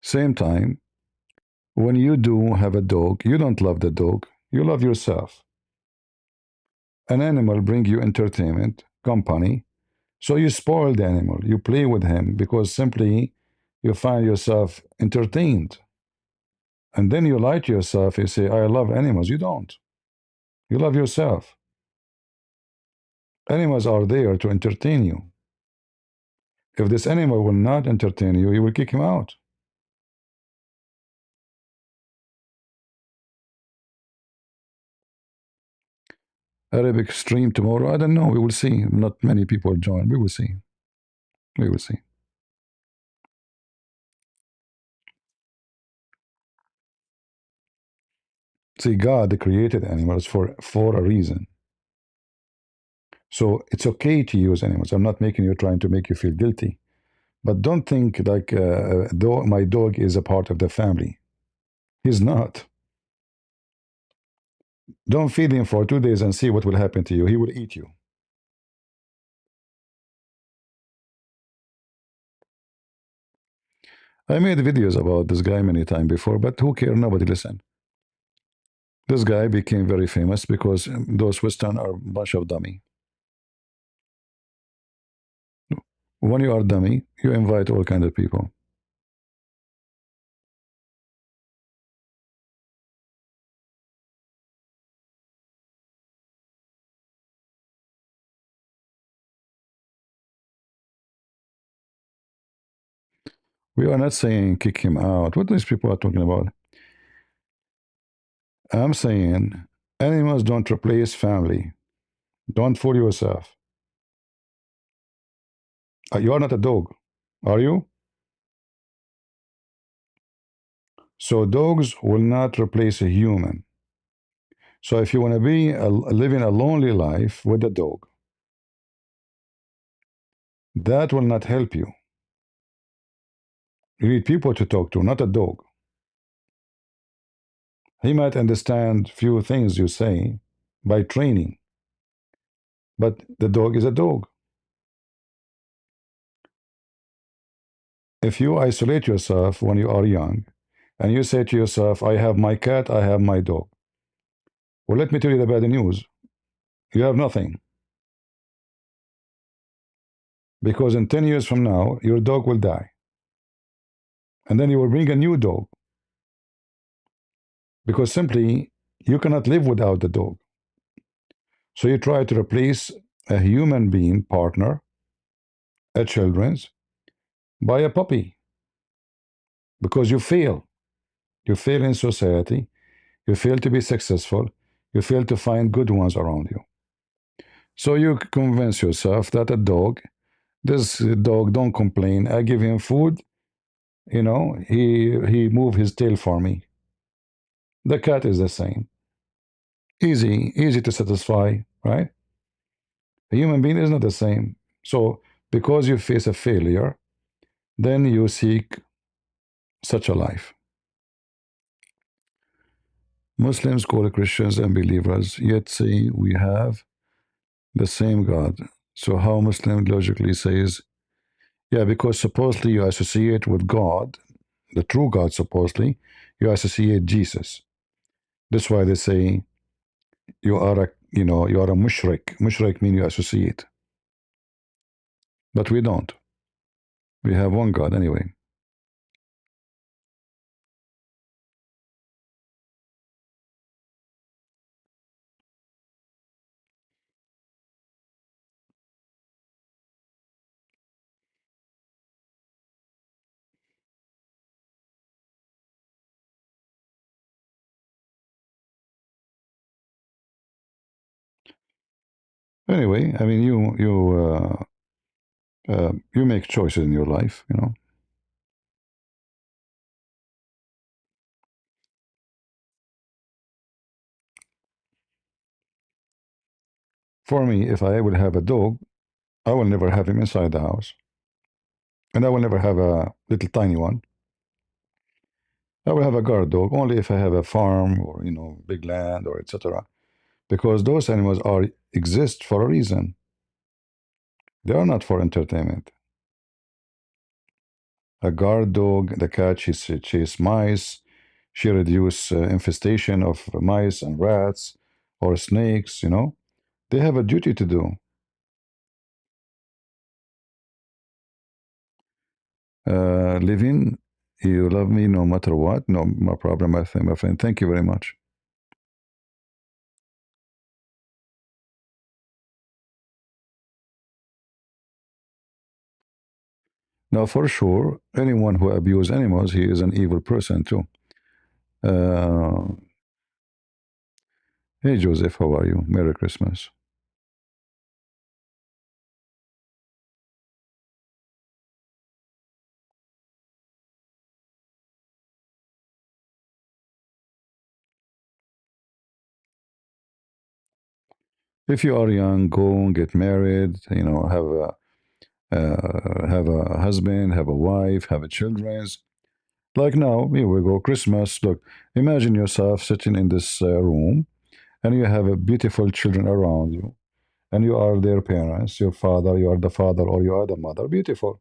Same time, when you do have a dog, you don't love the dog. You love yourself. An animal bring you entertainment, company. So you spoil the animal. You play with him because simply you find yourself entertained. And then you lie to yourself. You say, I love animals. You don't. You love yourself. Animals are there to entertain you. If this animal will not entertain you, you will kick him out. Arabic stream tomorrow. I don't know. We will see. Not many people join. We will see. We will see. See, God created animals for a reason. So it's okay to use animals. I'm not making you trying to make you feel guilty. But don't think like though my dog is a part of the family. He's not. Don't feed him for 2 days and see what will happen to you. He will eat you. I made videos about this guy many times before, but who care? Nobody listen. This guy became very famous because those Western are a bunch of dummy. When you are dummy, you invite all kind of people. We are not saying kick him out. What these people are talking about? I'm saying animals don't replace family. Don't fool yourself. You are not a dog, are you? So dogs will not replace a human. So if you want to be living a lonely life with a dog, that will not help you. You need people to talk to, not a dog. He might understand few things you say by training, but the dog is a dog. If you isolate yourself when you are young, and you say to yourself, I have my cat, I have my dog. Well, let me tell you the bad news. You have nothing. Because in 10 years from now, your dog will die. And then you will bring a new dog. Because simply, you cannot live without the dog. So you try to replace a human being partner a children's, buy a puppy because you fail. You fail in society. You fail to be successful. You fail to find good ones around you. So you convince yourself that a dog, this dog don't complain. I give him food, he move his tail for me. The cat is the same. Easy to satisfy, right? A human being is not the same. So because you face a failure, then you seek such a life. Muslims call Christians unbelievers, yet say we have the same God. So how Muslim logically says, yeah, because supposedly you associate with God, the true God supposedly, you associate Jesus. That's why they say you are a mushrik. Mushrik means you associate. But we don't. We have one God anyway. Anyway, I mean you make choices in your life. For me, if I will have a dog, I will never have him inside the house. And I will never have a little tiny one. I will have a guard dog only if I have a farm or big land or etc. Because those animals are exist for a reason. They are not for entertainment. A guard dog, the cat, she chase mice. She reduce infestation of mice and rats or snakes. They have a duty to do. Living, you love me no matter what. No, my problem, my friend. Thank you very much. Now, for sure, anyone who abuses animals, he is an evil person too. Uh, hey, Joseph, how are you? Merry Christmas. If you are young, go and get married. Have a husband, have a wife, have a children. Like now, here we go, Christmas. Look, imagine yourself sitting in this room, and you have a beautiful children around you, and you are their parents, your father, you are the father, or you are the mother. Beautiful.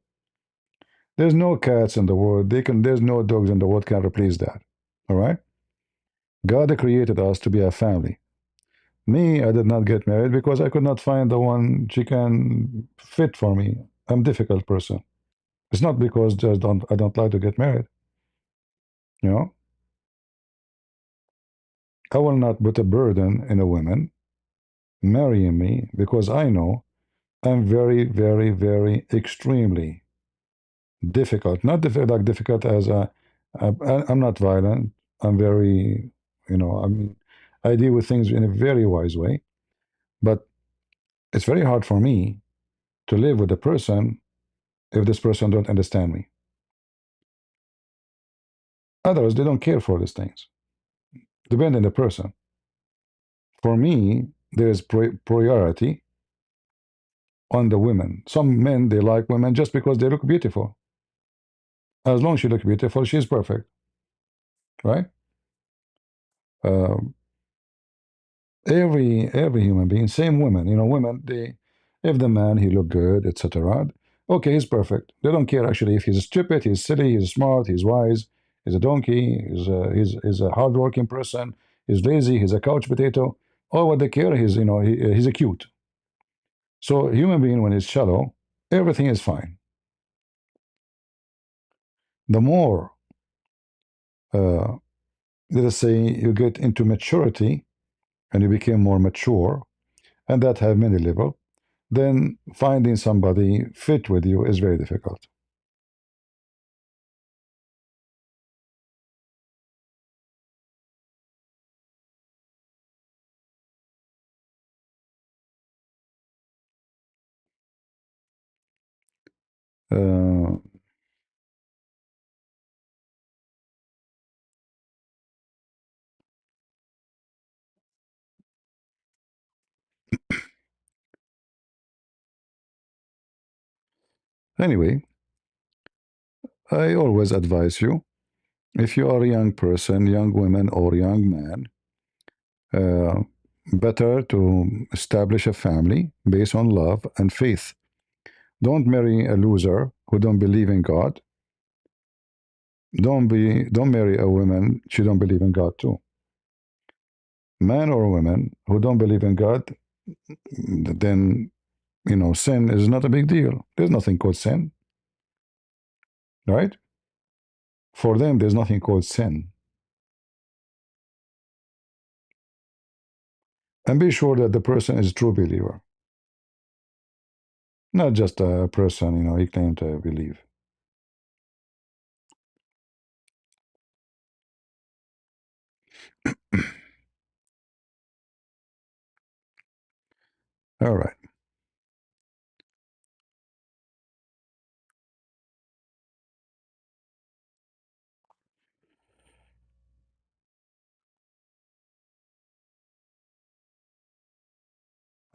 There's no cats in the world. There's no dogs in the world can replace that. All right. God created us to be a family. Me, I did not get married because I could not find the one she can fit for me. I'm a difficult person. It's not because just don't I don't like to get married. You know, I will not put a burden in a woman marrying me because I know I'm very, very, very extremely difficult. Not like difficult as I'm not violent. I'm very, I mean, I deal with things in a very wise way. But it's very hard for me to live with a person if this person don't understand me. Others, they don't care for these things. Depend on the person. For me, there is priority on the women. Some men, they like women just because they look beautiful. As long as she looks beautiful, she's perfect, right? Um, every human being, same women. Women, they, if the man he look good, etc. Okay, he's perfect. They don't care actually if he's stupid, he's silly, he's smart, he's wise, he's a donkey, he's a hardworking person, he's lazy, he's a couch potato. All what they care is he's a cute. So a human being when he's shallow, everything is fine. The more uh, let us say you get into maturity and you became more mature, and that have many level. then finding somebody fit with you is very difficult. Uh, anyway, I always advise you, if you are a young person, young woman, or young man, uh, better to establish a family based on love and faith. Don't marry a loser who don't believe in God. Don't marry a woman she don't believe in God too. Man or woman who don't believe in God, then sin is not a big deal. There's nothing called sin, right? For them, there's nothing called sin. And be sure that the person is a true believer, not just a person, he claimed to believe. All right.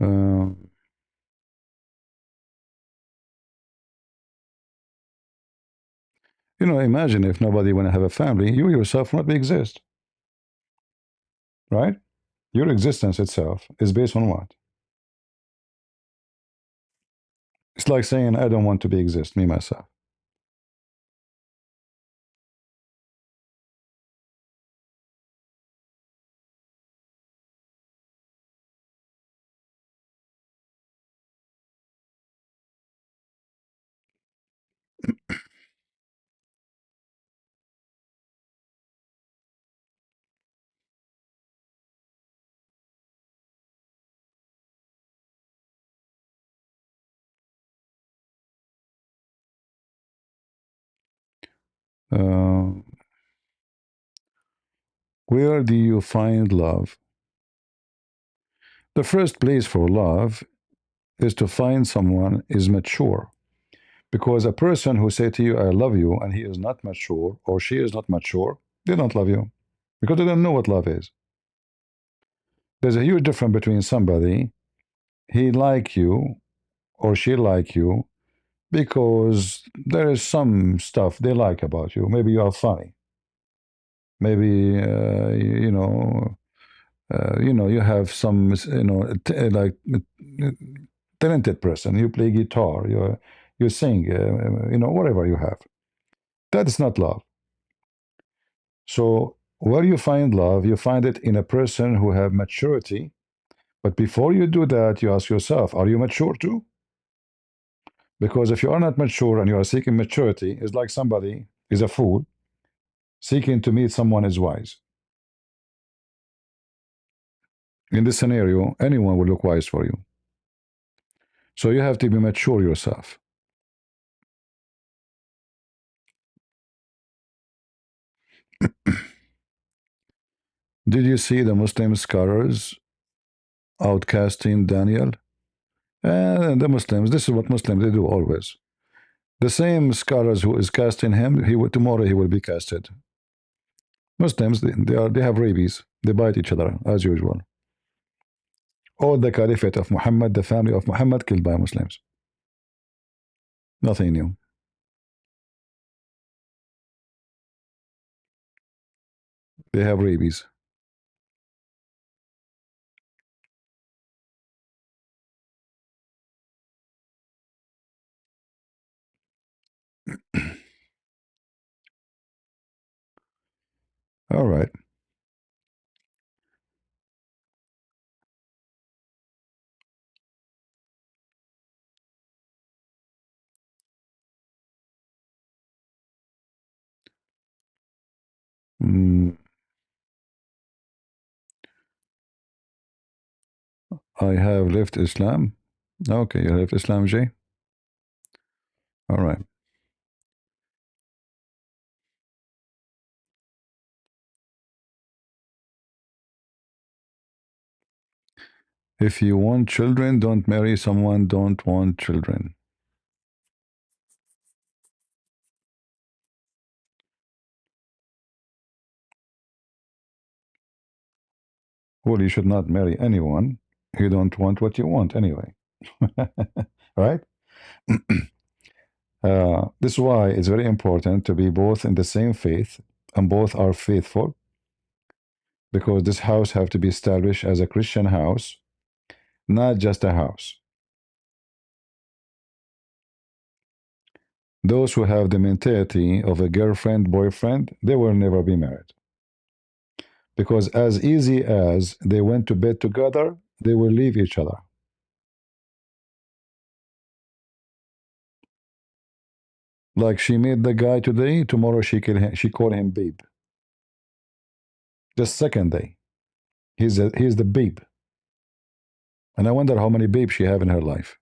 Uh, imagine if nobody want to have a family, you yourself would not exist, right? Your existence itself is based on what? It's like saying, I don't want to be exist, me, myself. Uh, where do you find love? The first place for love is to find someone is mature. Because a person who say to you, I love you, and he is not mature or she is not mature, they don't love you because they don't know what love is. There's a huge difference between somebody, he like you or she like you because there is some stuff they like about you. Maybe you are funny. Maybe, you have some, like talented person. You play guitar, you sing, whatever you have. That is not love. So where you find love, you find it in a person who have maturity. But before you do that, you ask yourself, are you mature too? Because if you are not mature and you are seeking maturity, it's like somebody is a fool seeking to meet someone is wise. In this scenario, anyone will look wise for you. So you have to be mature yourself. Did you see the Muslim scholars outcasting Daniel? And the Muslims, this is what Muslims they do always. The same scholars who is casting him, tomorrow he will be casted. Muslims, they have rabies. They bite each other as usual. All the caliphate of Muhammad, the family of Muhammad, killed by Muslims. Nothing new. They have rabies. All right. Mm, I have left Islam. Okay, you left Islam, Jay? All right. If you want children, don't marry someone don't want children. Well, you should not marry anyone who don't want what you want anyway. Right? This is why it's very important to be both in the same faith and both are faithful, because this house have to be established as a Christian house, not just a house. Those who have the mentality of a girlfriend, boyfriend, they will never be married. Because as easy as they went to bed together, they will leave each other. Like she met the guy today, tomorrow she called him babe. The second day, he's the babe. And I wonder how many babes she have in her life.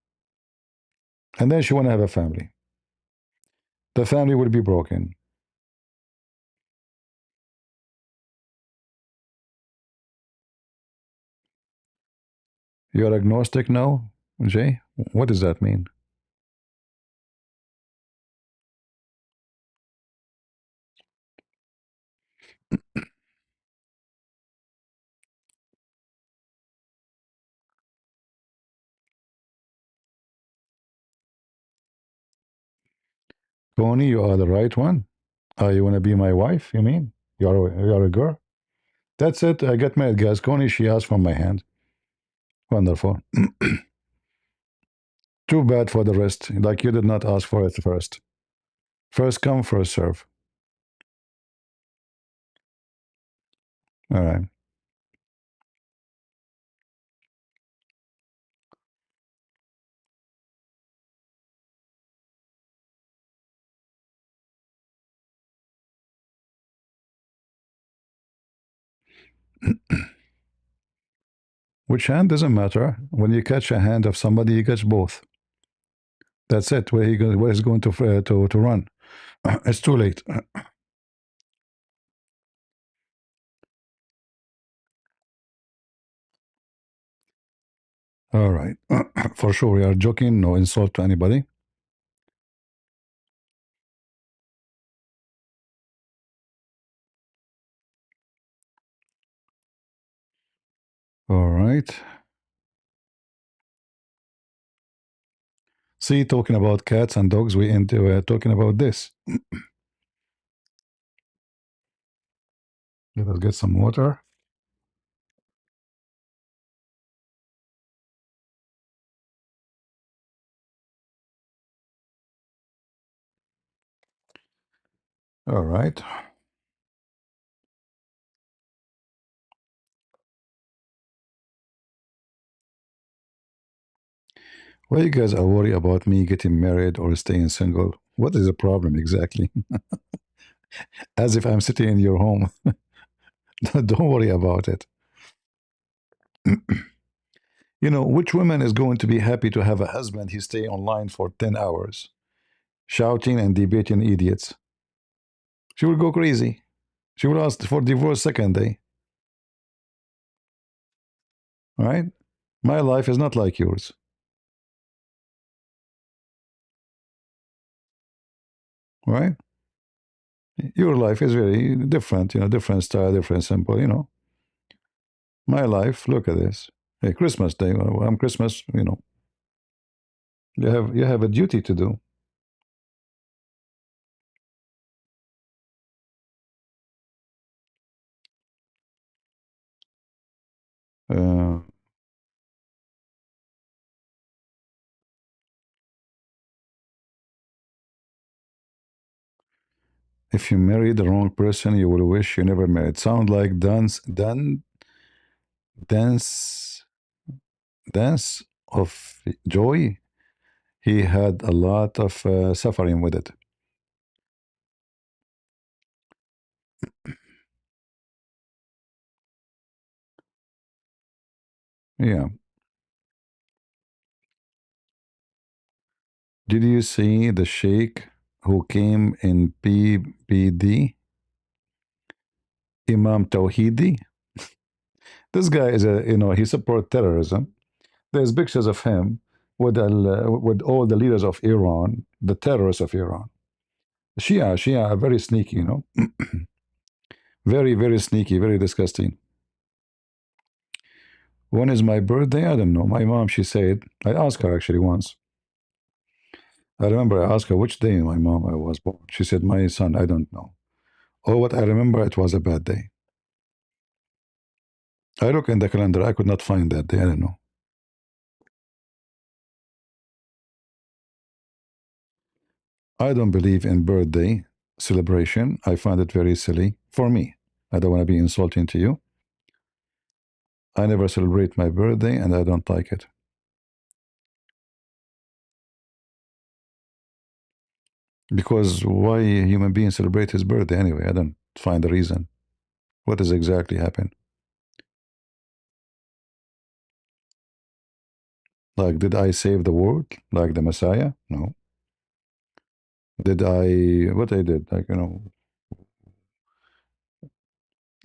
And then she want to have a family. The family will be broken. You're agnostic now, Jay? What does that mean? Tony, you are the right one. You want to be my wife, you mean? You're a girl? That's it. I got married, guys. Connie, she asked from my hand. Wonderful. Too bad for the rest. Like you did not ask for it first. First come, first serve. All right. Which hand doesn't matter. When you catch a hand of somebody, you catch both. That's it. Where he's going to run? It's too late. All right. For sure, we are joking. No insult to anybody. All right. See, talking about cats and dogs, we into talking about this. Let us get some water. All right. Why you guys are worried about me getting married or staying single? What is the problem exactly? As if I'm sitting in your home. Don't worry about it. You know, which woman is going to be happy to have a husband he stay online for 10 hours, shouting and debating idiots? She will go crazy. She will ask for divorce second day. All right? My life is not like yours. All right? Your life is very different, different style, different simple. My life, look at this. Hey, Christmas Day, I'm Christmas. You have a duty to do. Uh, if you marry the wrong person, you will wish you never married. Sound like dance, dance of joy. He had a lot of suffering with it. Yeah. Did you see the sheikh who came in PBD, Imam Tawhidi? This guy is a, he supports terrorism. There's pictures of him with all the leaders of Iran, the terrorists of Iran. Shia are very sneaky, very, very sneaky, very disgusting. When is my birthday? I don't know. My mom, she said, I asked her actually once. I remember I asked her which day my mom I was born. She said, my son, I don't know. Oh, what I remember, it was a bad day. I look in the calendar, I could not find that day. I don't know. I don't believe in birthday celebration. I find it very silly for me. I don't want to be insulting to you. I never celebrate my birthday and I don't like it. Because why a human being celebrate his birthday anyway? I don't find the reason. What has exactly happened? Like, did I save the world like the Messiah? No. Did I, what I did? Like,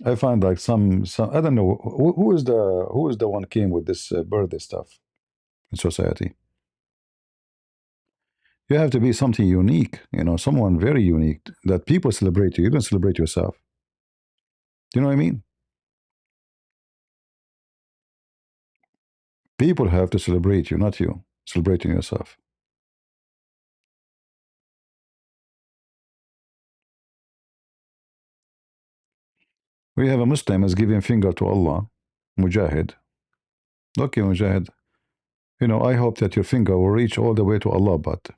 I find like some I don't know who is the one came with this birthday stuff in society. You have to be something unique, someone very unique that people celebrate you. You don't celebrate yourself. Do you know what I mean? People have to celebrate you, not you celebrating yourself. We have a Muslim is giving finger to Allah, Mujahid. Okay, Mujahid. I hope that your finger will reach all the way to Allah, but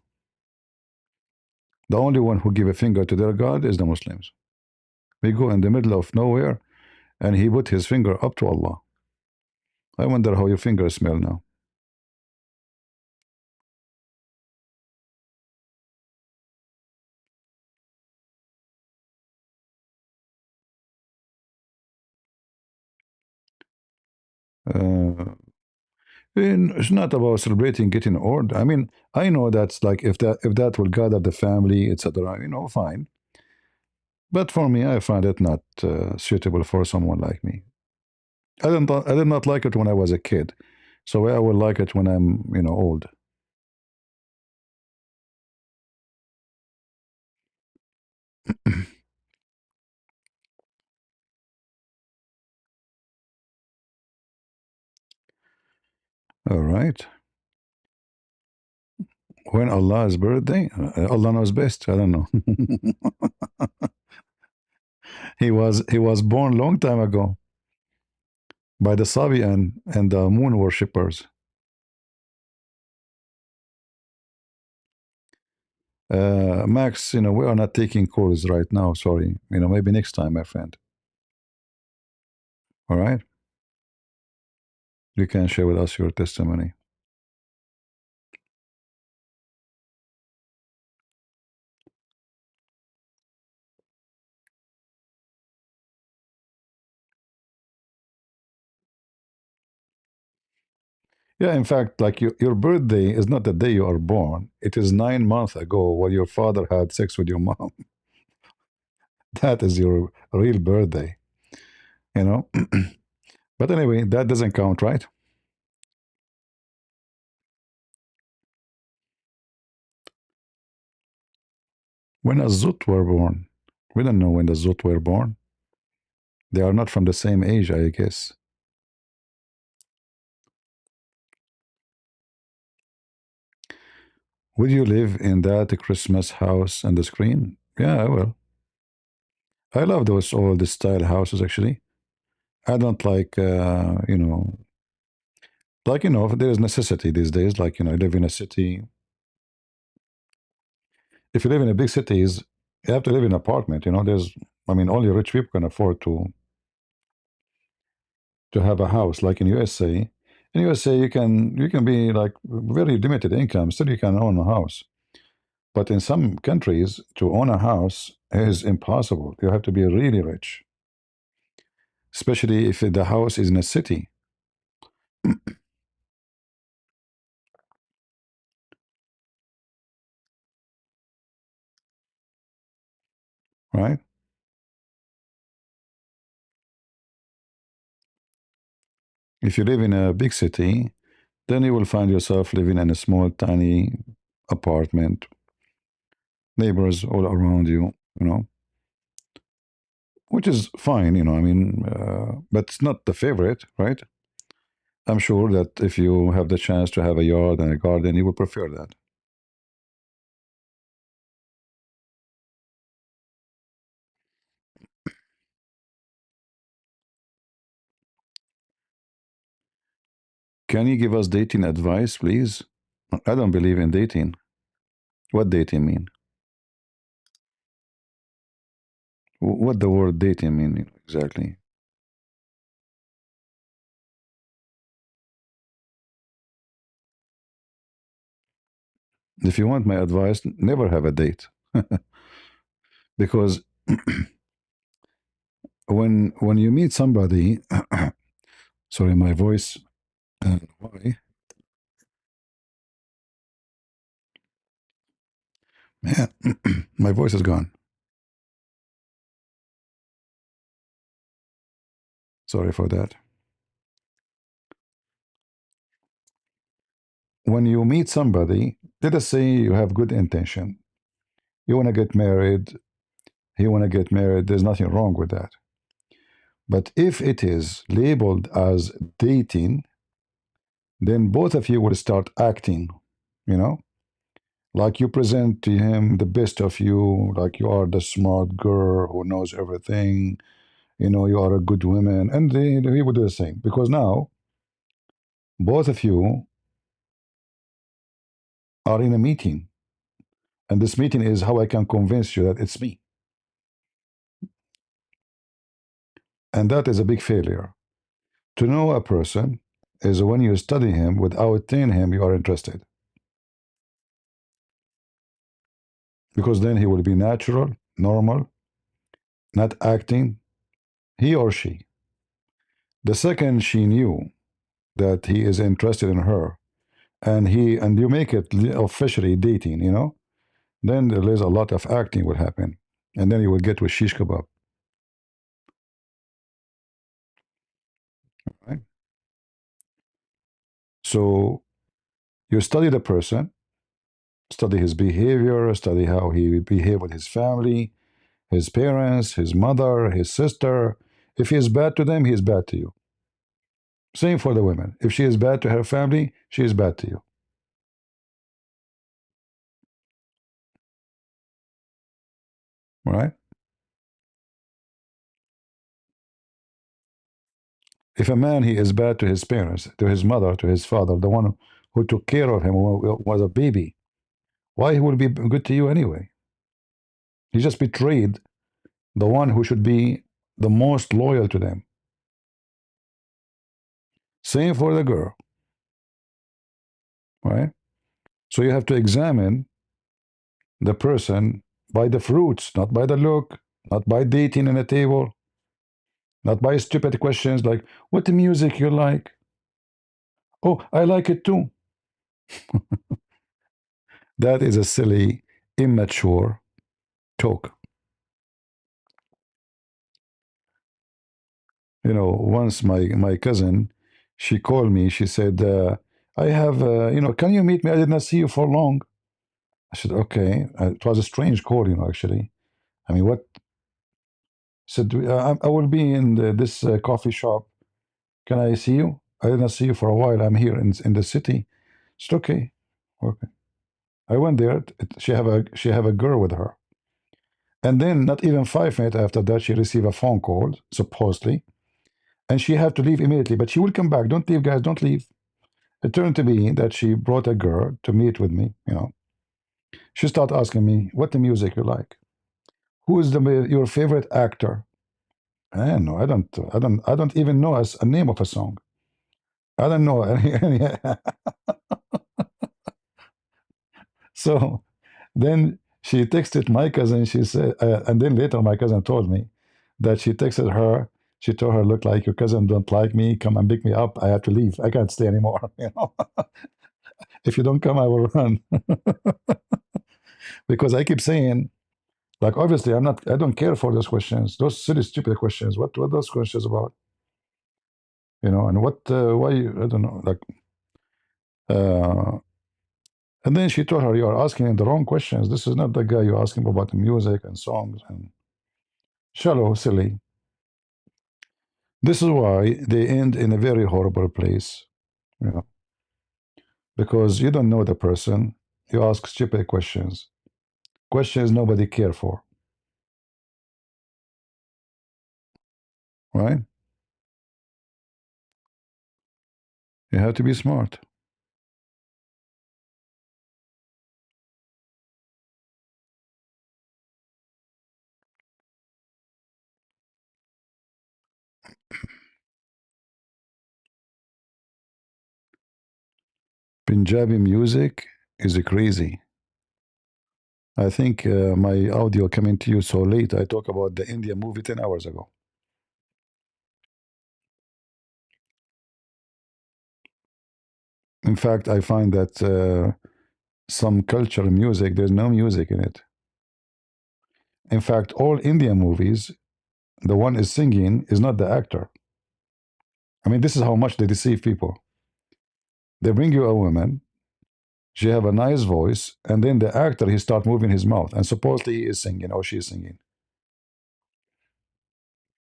the only one who give a finger to their God is the Muslims. We go in the middle of nowhere and he put his finger up to Allah. I wonder how your fingers smell now. Uh, it's not about celebrating getting old. I mean, I know that's like if that will gather the family, etc. Fine. But for me, I find it not suitable for someone like me. I did not like it when I was a kid, so I will like it when I'm old. All right. When Allah's birthday, Allah knows best. I don't know. He was born long time ago by the Sabian and the moon worshippers. Max, we are not taking calls right now. Sorry. Maybe next time, my friend. All right. You can share with us your testimony. Yeah, in fact, like your birthday is not the day you are born. It is 9 months ago when your father had sex with your mom. That is your real birthday, you know. But anyway, that doesn't count, right? When a ZUT were born, we don't know when the ZUT were born. They are not from the same age, I guess. Would you live in that Christmas house on the screen? Yeah, I will. I love those old style houses actually. I don't like, there is necessity these days. Like, I live in a city. If you live in a big cities, you have to live in an apartment. Only rich people can afford to have a house. Like in USA, you can be like very limited income, still you can own a house. But in some countries, to own a house is impossible. You have to be really rich, especially if the house is in a city. right? If you live in a big city, then you will find yourself living in a small, tiny apartment, neighbors all around you, you know, which is fine, I mean, but it's not the favorite, right? I'm sure that if you have the chance to have a yard and a garden, you would prefer that. Can you give us dating advice, please? I don't believe in dating. What dating mean? What the word dating mean exactly? If you want my advice, never have a date. Because when you meet somebody, sorry, my voice, why? Man, my voice is gone. Sorry for that. When you meet somebody, let us say you have good intention. You want to get married. You want to get married. There's nothing wrong with that. But if it is labeled as dating, then both of you will start acting, you know, like you present to him the best of you, like you are the smart girl who knows everything, you are a good woman, and he would do the same because now both of you are in a meeting, and this meeting is how I can convince you that it's me, and that is a big failure. To know a person is when you study him without telling him you are interested, because then he will be natural, normal, not acting, he or she. The second she knew that he is interested in her, and you make it officially dating, then there is a lot of acting will happen, and then you will get with shish kebab, right? So you study the person, study his behavior, study how he behave with his family, his parents, his mother, his sister. If he is bad to them, he is bad to you. Same for the women. If she is bad to her family, she is bad to you, right? If a man he is bad to his parents, to his mother, to his father, the one who took care of him was a baby, why he will be good to you anyway? He just betrayed the one who should be the most loyal to them. Same for the girl, right? So you have to examine the person by the fruits, not by the look, not by dating in a table, not by stupid questions like, what music you like? Oh, I like it too. That is a silly, immature talk. Once my cousin, she called me. She said, "I have, can you meet me? I did not see you for long." I said, "Okay." It was a strange call, actually. I mean, what? Said, I will be in this coffee shop. Can I see you? I did not see you for a while. I'm here in the city. She said, okay. Okay. I went there. She have a girl with her. And then not even 5 minutes after that, she received a phone call, supposedly, and she had to leave immediately. But she will come back. Don't leave, guys. Don't leave. It turned to be that she brought a girl to meet with me. She started asking me what the music you like. Who is your favorite actor? I don't know. I don't even know a name of a song. I don't know any. So then she texted my cousin. She said, and then later my cousin told me that she texted her. She told her, "Look, like your cousin don't like me. Come and pick me up. I have to leave. I can't stay anymore. If you don't come, I will run." Because I keep saying, Like obviously, I don't care for those questions, those silly, stupid questions. What those questions about? And what? Why? I don't know. Like, uh, and then she told her, "You are asking the wrong questions. This is not the guy you're asking about music and songs and shallow, silly." This is why they end in a very horrible place, you know, because you don't know the person. You ask stupid questions, questions nobody care for, right? You have to be smart. Punjabi music is crazy. I think my audio coming to you so late. I talk about the India movie 10 hours ago. In fact, I find that some culture music, there's no music in it. In fact, all Indian movies, the one is singing is not the actor. I mean, this is how much they deceive people. They bring you a woman, she have a nice voice, and then the actor he start moving his mouth, and supposedly he is singing or she is singing.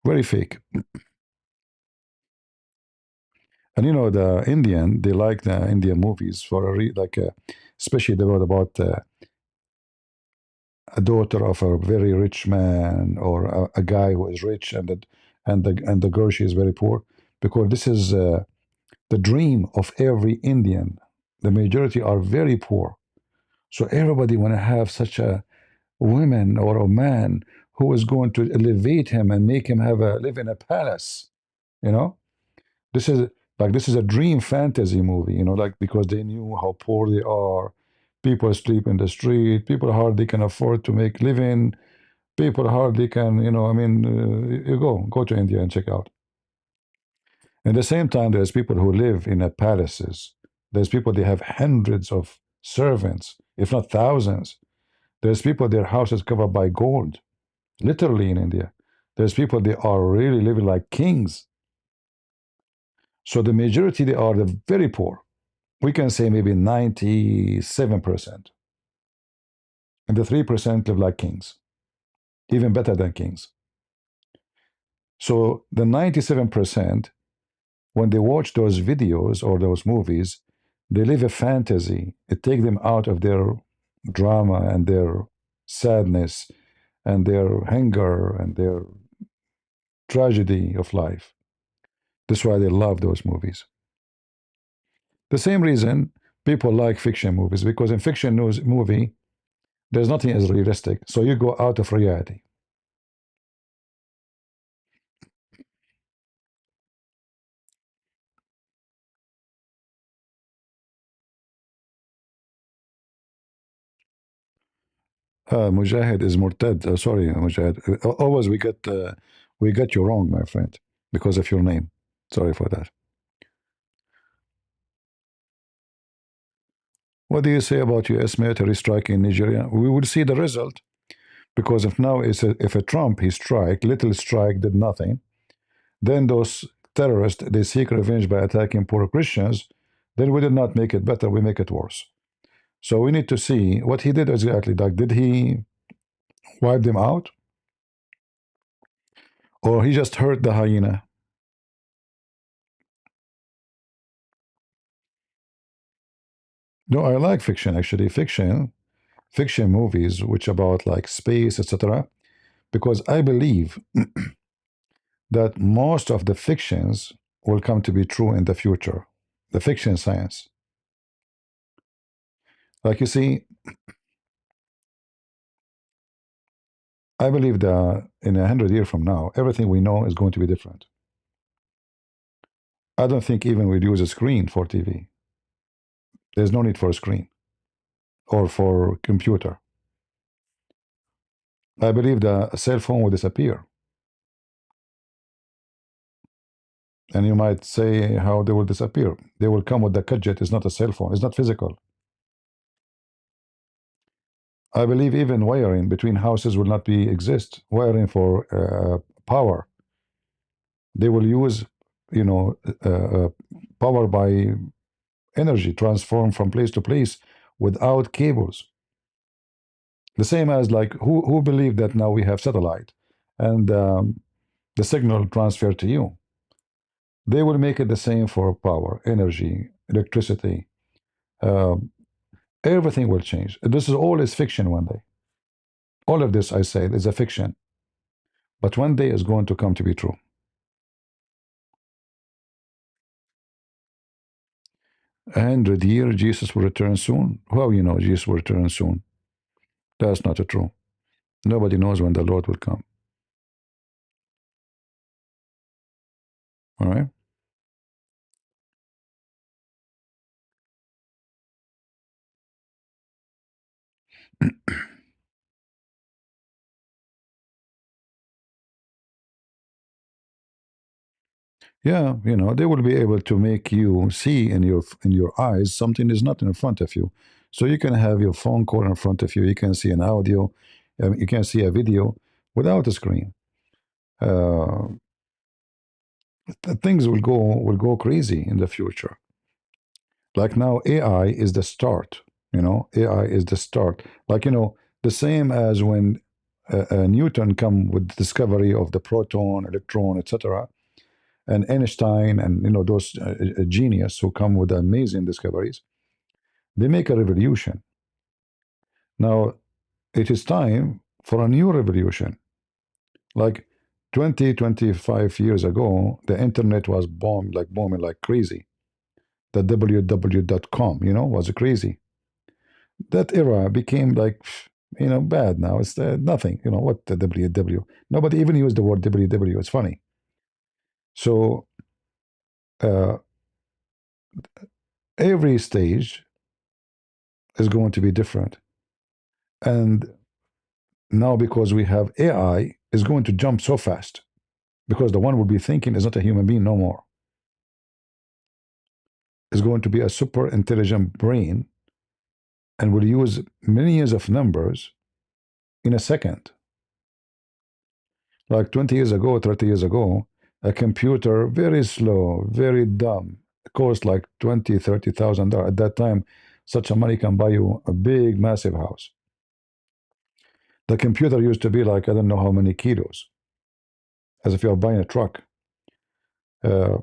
Very fake. And the Indian, they like the Indian movies for especially about a daughter of a very rich man or a guy who is rich and the girl she is very poor, because this is the dream of every Indian. The majority are very poor, so everybody want to have such a woman or a man who is going to elevate him and make him live in a palace. You know, this is a dream fantasy movie. Like because they knew how poor they are. People sleep in the street. People hardly can afford to make living. People hardly can. I mean, you go to India and check out. At the same time, there's people who live in palaces. There's people they have hundreds of servants, if not thousands. There's people their house is covered by gold, literally in India. There's people they are really living like kings. So the majority they are the very poor. We can say maybe 97%. And the 3% live like kings, even better than kings. So the 97%, when they watch those videos or those movies, they live a fantasy. It takes them out of their drama and their sadness and their hunger and their tragedy of life. That's why they love those movies. The same reason people like fiction movies, because in fiction news movie, there's nothing as realistic. So you go out of reality. Mujahid is Murtad. Sorry, Mujahid. Always we get you wrong, my friend, because of your name. Sorry for that. What do you say about U.S. military strike in Nigeria? We will see the result, because if a Trump he strike, little strike did nothing, then those terrorists they seek revenge by attacking poor Christians. Then we did not make it better; we make it worse. So we need to see what he did exactly. Like, did he wipe them out, or he just hurt the hyena? No, I like fiction actually. Fiction movies which about like space, etc., because I believe that most of the fictions will come to be true in the future, the fiction science. Like you see, I believe that in 100 years from now everything we know is going to be different. I don't think even we'd use a screen for TV. There's no need for a screen or for computer. I believe that a cell phone will disappear. And you might say how they will disappear. They will come with the gadget. It's not a cell phone. It's not physical. I believe even wiring between houses will not be exist. Wiring for power, they will use, you know, power by energy transform from place to place without cables. The same as like who believe that now we have satellite and the signal transfer to you. They will make it the same for power, energy, electricity. Uh, Everything will change. This is all is fiction one day. All of this I say is a fiction, but one day is going to come to be true. 100 years, Jesus will return soon. How you know Jesus will return soon? That's not true. Nobody knows when the Lord will come. All right. Yeah, you know, they will be able to make you see in your eyes something is not in front of you. So you can have your phone call in front of you. You can see an audio. You can see a video without a screen. Uh, Things will go crazy in the future. Like now, AI is the start. You know, AI is the start. Like, you know, the same as when Newton come with the discovery of the proton, electron, etc., and Einstein, and you know those genius who come with amazing discoveries. They make a revolution. Now it is time for a new revolution. Like 20, 25 years ago, the internet was booming like crazy. The www.com, you know, was crazy. That era became like, you know, bad now. It's nothing. You know, what the www? Nobody even used the word www. It's funny. So uh, every stage is going to be different. And now, because we have AI, is going to jump so fast because the one will be thinking is not a human being no more. Is going to be a super intelligent brain and will use millions of numbers in a second. Like 20 years ago, 30 years ago, a computer, very slow, very dumb, cost like 20, $30,000. At that time, such a money can buy you a big, massive house. The computer used to be like, I don't know how many kilos, as if you're buying a truck. Uh,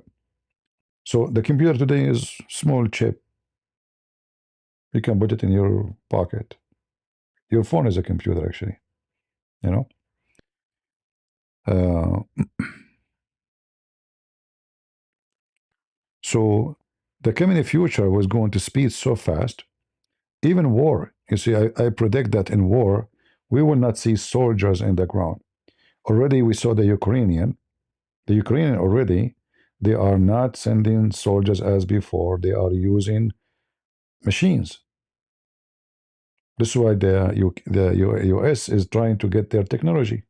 so the computer today is small chip. You can put it in your pocket. Your phone is a computer, actually, you know? Uh, so the coming future was going to speed so fast. Even war, you see, I predict that in war, we will not see soldiers in the ground. Already we saw the Ukrainian. The Ukrainian already, they are not sending soldiers as before. They are using machines. This is why the US is trying to get their technology.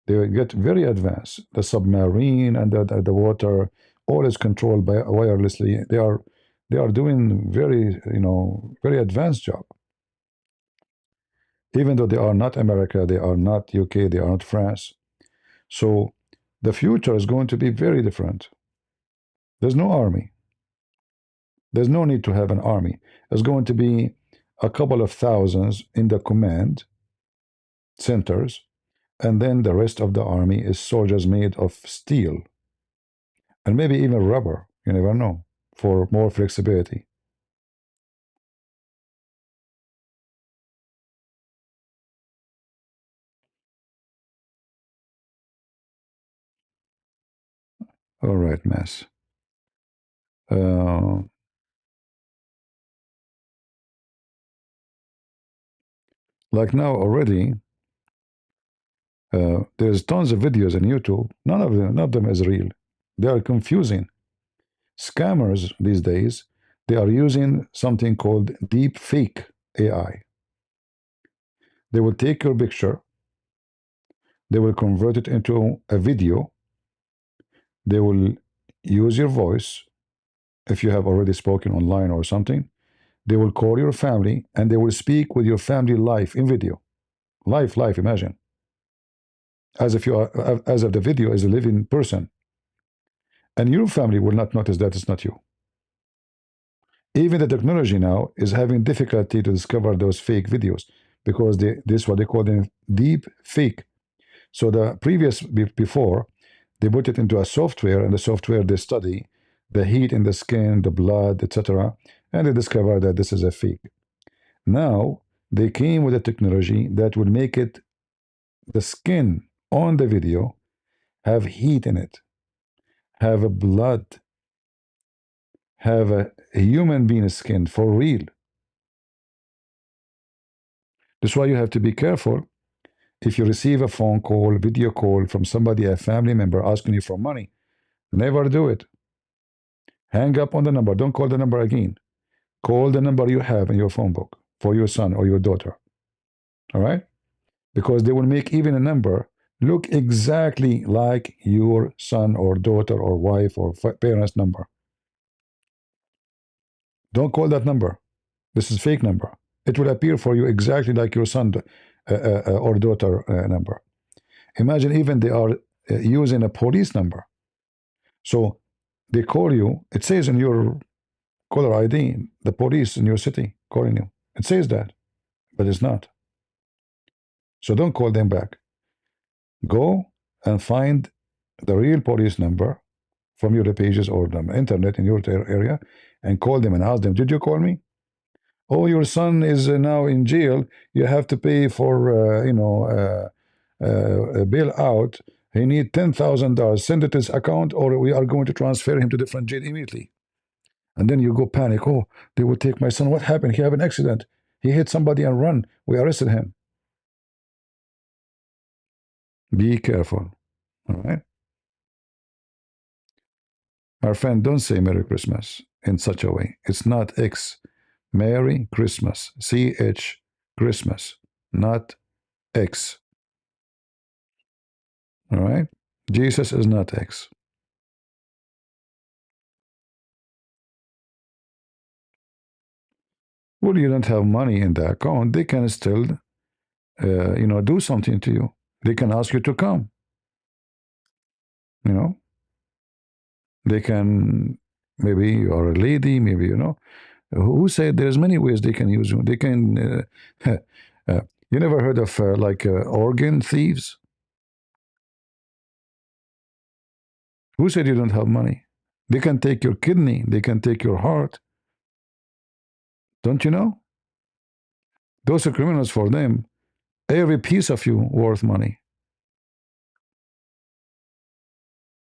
They get very advanced. The submarine and the water, all is controlled by wirelessly. They are doing very, you know, very advanced job. Even though they are not America, they are not UK, they are not France. So the future is going to be very different. There's no army. There's no need to have an army. There's going to be a couple of thousands in the command centers, and then the rest of the army is soldiers made of steel and maybe even rubber. You never know, for more flexibility. All right, mass. Uh, like now already, there's tons of videos on YouTube. None of them is real. They are confusing. Scammers these days, they are using something called deep fake AI. They will take your picture, they will convert it into a video, they will use your voice if you have already spoken online or something. They will call your family and they will speak with your family live in video. Live, imagine. As if you are, as if the video is a living person. And your family will not notice that it's not you. Even the technology now is having difficulty to discover those fake videos because this is what they call them deep fake. So the previous before they put it into a software, and the software they study the heat in the skin, the blood, etc., and they discover that this is a fake. Now they came with a technology that will make it the skin on the video have heat in it, have a blood, have a human being skin for real. That's why you have to be careful if you receive a phone call, video call from somebody, a family member asking you for money. Never do it. Hang up on the number. Don't call the number again. Call the number you have in your phone book for your son or your daughter. All right? Because they will make even a number look exactly like your son or daughter or wife or parents' number. Don't call that number. This is fake number. It will appear for you exactly like your son or daughter number. Imagine even they are using a police number. So they call you. It says in your caller ID, the police in your city calling you. It says that, but it's not. So don't call them back. Go and find the real police number from your pages or the internet in your area and call them and ask them, did you call me? Oh, your son is now in jail. You have to pay for, a bill out. He need $10,000. Send it to his account or we are going to transfer him to different jail immediately. And then you go panic. Oh, they will take my son. What happened? He had an accident. He hit somebody and run. We arrested him. Be careful. All right. Our friend, don't say Merry Christmas in such a way. It's not X. Merry Christmas. CH Christmas, not X. All right. Jesus is not X. Well, you don't have money in the account. They can still, do something to you. They can ask you to come. You know, they can. Maybe you are a lady. Maybe who said there's many ways they can use you. They can. You never heard of organ thieves? Who said you don't have money? They can take your kidney. They can take your heart. Don't you know? Those are criminals for them. Every piece of you worth money.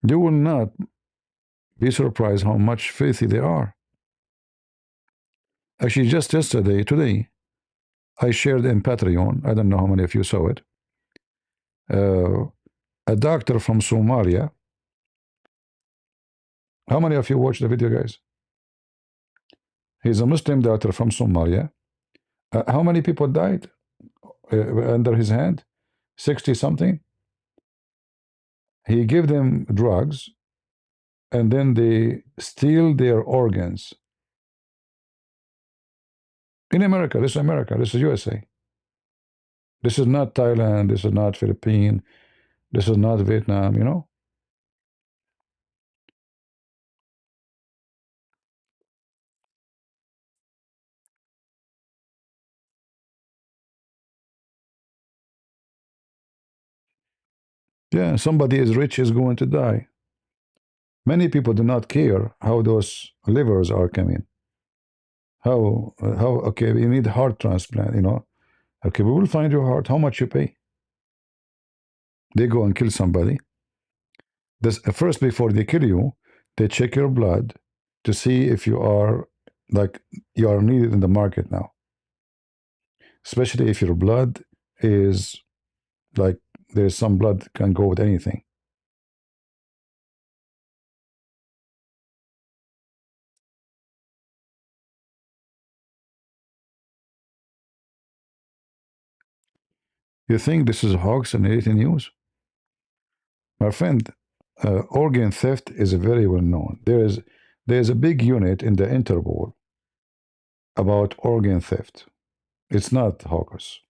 You will not be surprised how much filthy they are. Actually, just today, I shared in Patreon. I don't know how many of you saw it. Uh, a doctor from Somalia. How many of you watched the video, guys? He's a Muslim doctor from Somalia. How many people died under his hand? 60 something. He gave them drugs and then they steal their organs. In America, this is America, this is USA. This is not Thailand, this is not Philippines, this is not Vietnam. Yeah, somebody is rich is going to die. Many people do not care how those livers are coming. Okay, you need heart transplant. Okay, we will find your heart. How much you pay? They go and kill somebody. This first, before they kill you, they check your blood to see if you are needed in the market now. Especially if your blood is like there's some blood can go with anything. You think this is hoax and anything news? My friend, organ theft is very well known. There is a big unit in the Interpol about organ theft. It's not hocus.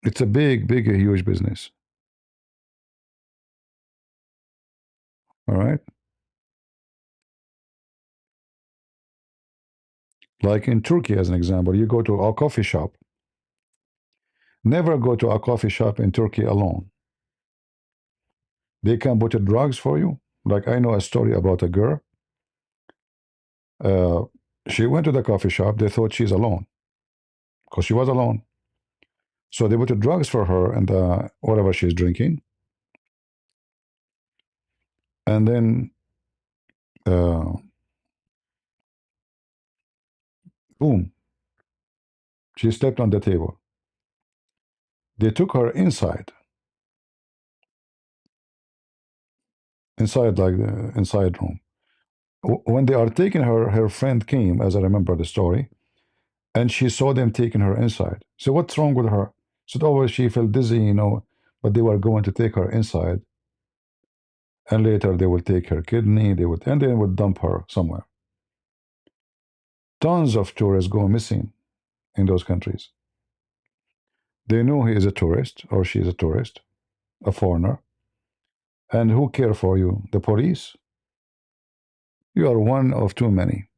It's a big, huge business. All right. Like in Turkey, as an example, you go to a coffee shop. Never go to a coffee shop in Turkey alone. They can put drugs for you. Like I know a story about a girl. Uh, she went to the coffee shop. They thought she's alone because she was alone. So they put drugs for her and whatever she's drinking. And then, uh, boom, she stepped on the table. They took her inside like the inside room. When they are taking her, her friend came, as I remember the story, and she saw them taking her inside. So what's wrong with her? She said, oh, she felt dizzy, but they were going to take her inside, and later they will take her kidney, and they would dump her somewhere. Tons of tourists go missing in those countries. They know he is a tourist or she is a tourist, a foreigner, and who care for you? The police? You are one of too many.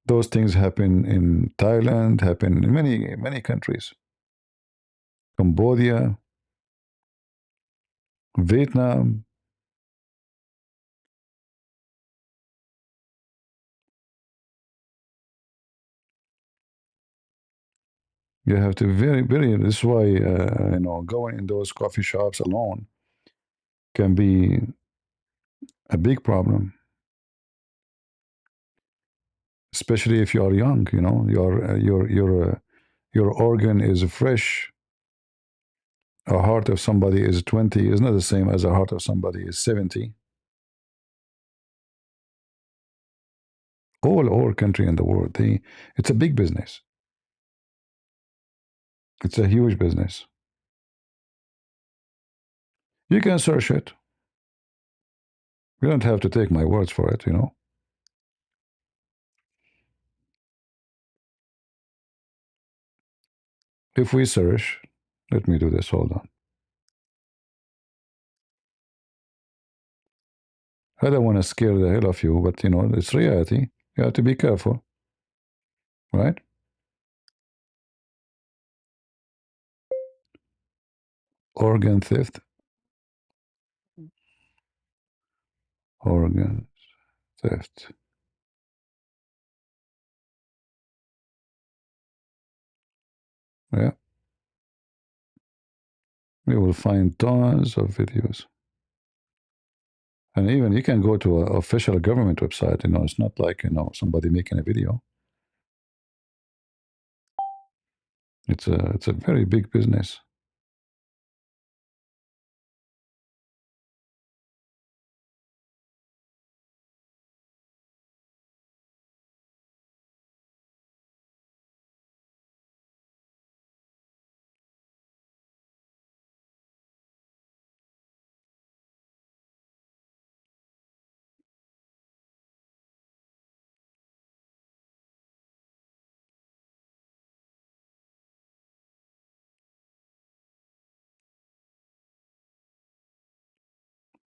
Those things happen in Thailand, happen in many countries. Cambodia, Vietnam. You have to very. This is why going in those coffee shops alone can be a big problem, especially if you are young. Your organ is fresh. A heart of somebody is 20 is not the same as a heart of somebody is 70. All country in the world, it's a big business. It's a huge business. You can search it. You don't have to take my words for it. If we search, let me do this. Hold on. I don't want to scare the hell of you, but it's reality. You have to be careful, right? Organ theft, organ theft. Yeah, we will find tons of videos. And even you can go to an official government website. It's not like somebody making a video. It's a very big business.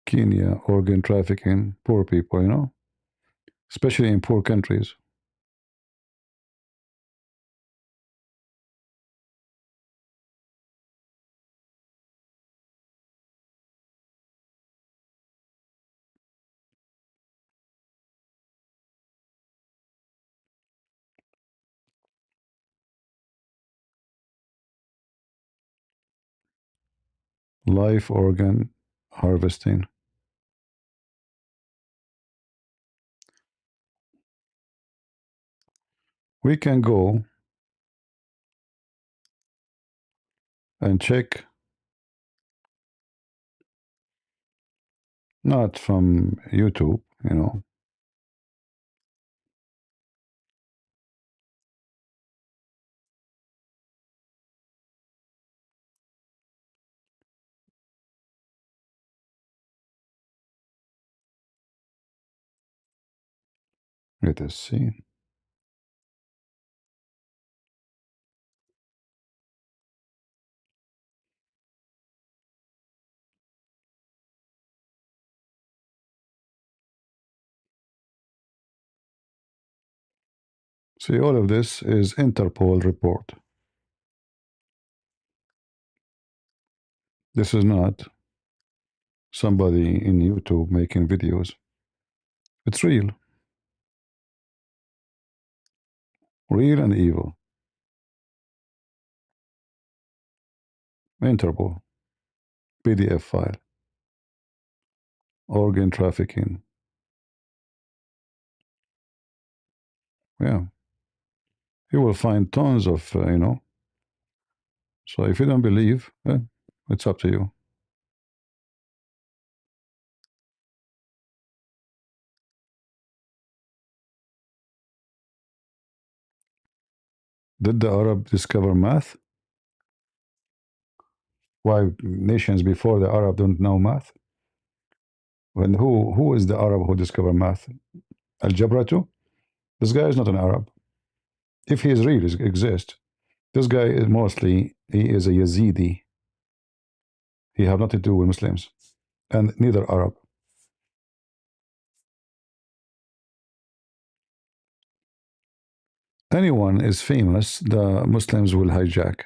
Kenya, organ trafficking, poor people, especially in poor countries. Live organ harvesting. We can go and check, not from YouTube. Let us see. See, all of this is Interpol report. This is not somebody in YouTube making videos. It's real, real and evil. Interpol, PDF file, organ trafficking. Yeah, you will find tons of, So if you don't believe, it's up to you. Did the Arab discover math? Why nations before the Arab don't know math? When who is the Arab who discovered math? Algebra too? This guy is not an Arab. If he is real, exist. This guy is mostly he is a Yazidi. He have nothing to do with Muslims, and neither Arab. Anyone is famous, the Muslims will hijack.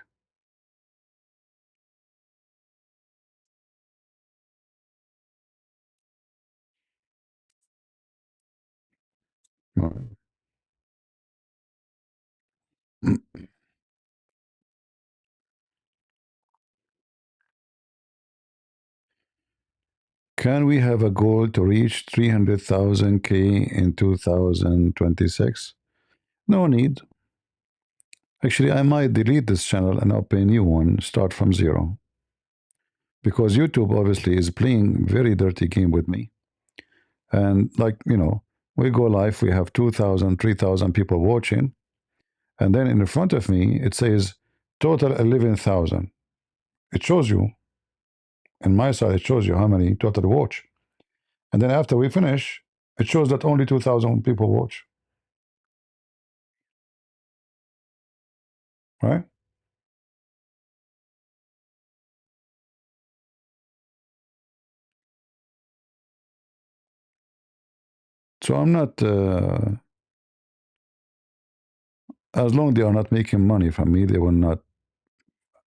Can we have a goal to reach 300,000 K in 2026? No need. Actually, I might delete this channel and open a new one, start from zero. Because YouTube obviously is playing very dirty game with me. And like, we go live, we have 2,000, 3,000 people watching. And then in front of me, it says total 11,000. It shows you, in my side, it shows you how many total watch. And then after we finish, it shows that only 2,000 people watch. Right? So I'm not, as long they are not making money from me, they will not.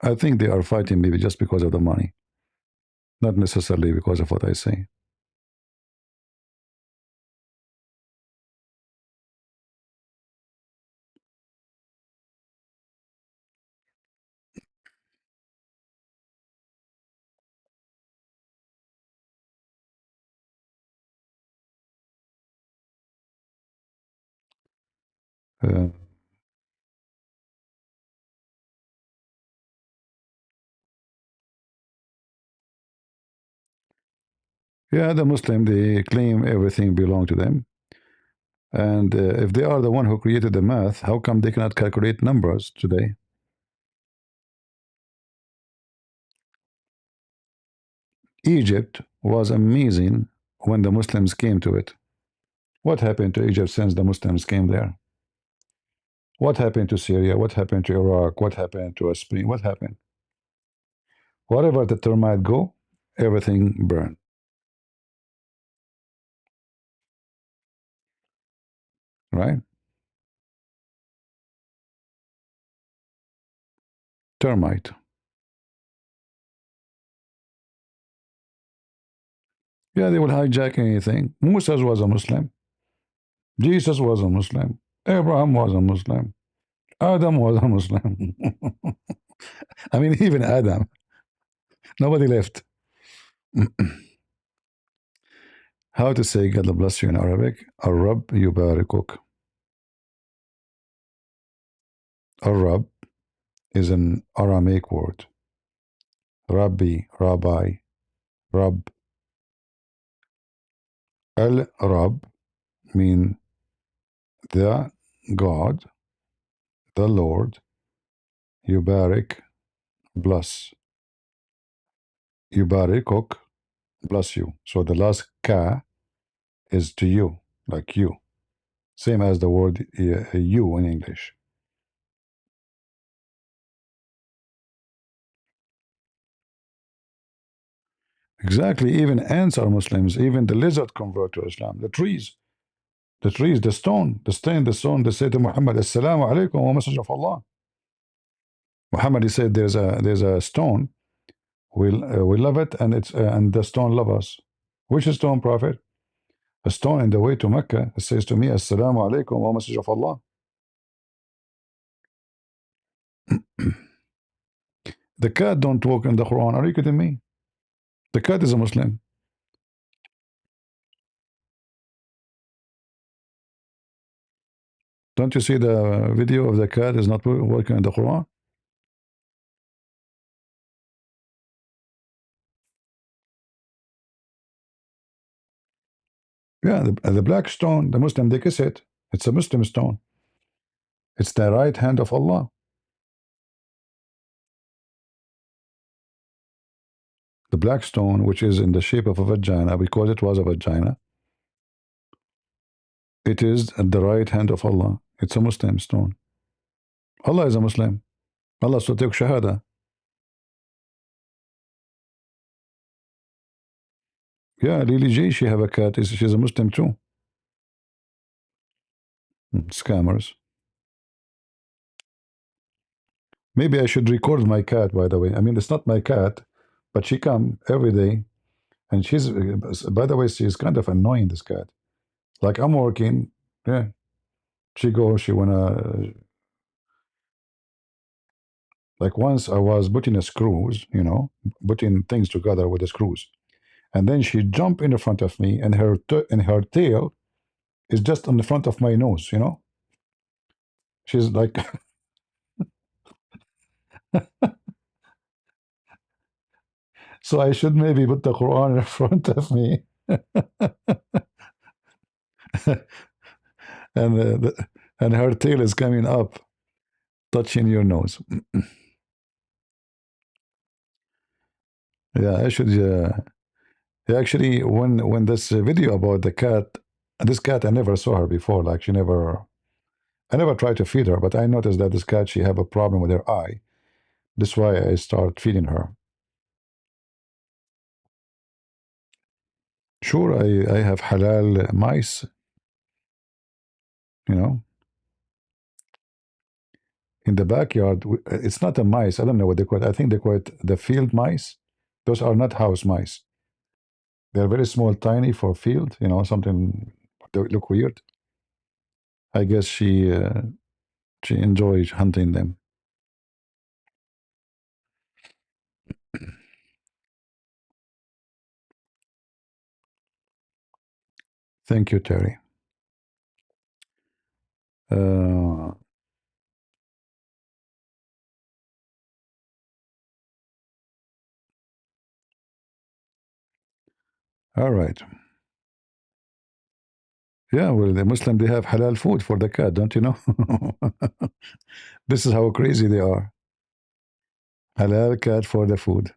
I think they are fighting me just because of the money, not necessarily because of what I say. Uh, yeah, the Muslim, they claim everything belong to them. And if they are the one who created the math, how come they cannot calculate numbers today? Egypt was amazing when the Muslims came to it. What happened to Egypt since the Muslims came there? What happened to Syria? What happened to Iraq? What happened to Spain? What happened? Wherever the termite go, everything burn. Right? Termite. Yeah, they will hijack anything. Musa was a Muslim. Jesus was a Muslim. Abraham was a Muslim. Adam was a Muslim. I mean, even Adam. Nobody left. How to say God bless you in Arabic? Arab yubarikuk. Arab is an Aramaic word. Rabbi, Rabbi, Rab. Al-Rab mean the God, the Lord. Yubarik, bless. Yubarikuk, bless you. So the last ka is to you, like you. Same as the word you in English. Exactly. Even ants are Muslims. Even the lizard convert to Islam. The trees, the stone. They say to Muhammad, "Assalamu alaikum, O Messenger of Allah." Muhammad, he said, "There's a stone. We love it, and the stone love us." Which stone, Prophet? A stone in the way to Mecca. It says to me, "Assalamu alaikum, O Messenger of Allah." The cat don't walk in the Quran. Are you kidding me? The cat is a Muslim. Don't you see the video of the cat is not working in the Quran? Yeah, the black stone, the Muslim, they kiss it. It's a Muslim stone. It's the right hand of Allah. The black stone, which is in the shape of a vagina, because it was a vagina, it is at the right hand of Allah. It's a Muslim stone. Allah is a Muslim. Allah so take shahada. Yeah, Lily J, she have a cat. She's a Muslim too. Scammers. Maybe I should record my cat, by the way. I mean, it's not my cat, but she come every day. And she's, by the way, she's kind of annoying, this cat. Like I'm working, yeah. She goes, she wanna, like once I was putting a screws, putting things together with the screws. And then she jumped in the front of me, and her tail is just on the front of my nose. She's like, so I should maybe put the Quran in front of me, and and her tail is coming up, touching your nose. Yeah, I should. Yeah, actually, when this video about the cat, this cat, I never saw her before. Like she never, I never tried to feed her, but I noticed that this cat, she have a problem with her eye. That's why I start feeding her. Sure, I have halal mice, you know, in the backyard. It's not a mice. I don't know what they call it. I think they call it the field mice. Those are not house mice. They're very small, tiny for field, something they look weird. I guess she enjoys hunting them. Thank you, Terry. All right. Yeah, well, the Muslim, they have halal food for the cat, don't you know? This is how crazy they are. Halal cat for the food.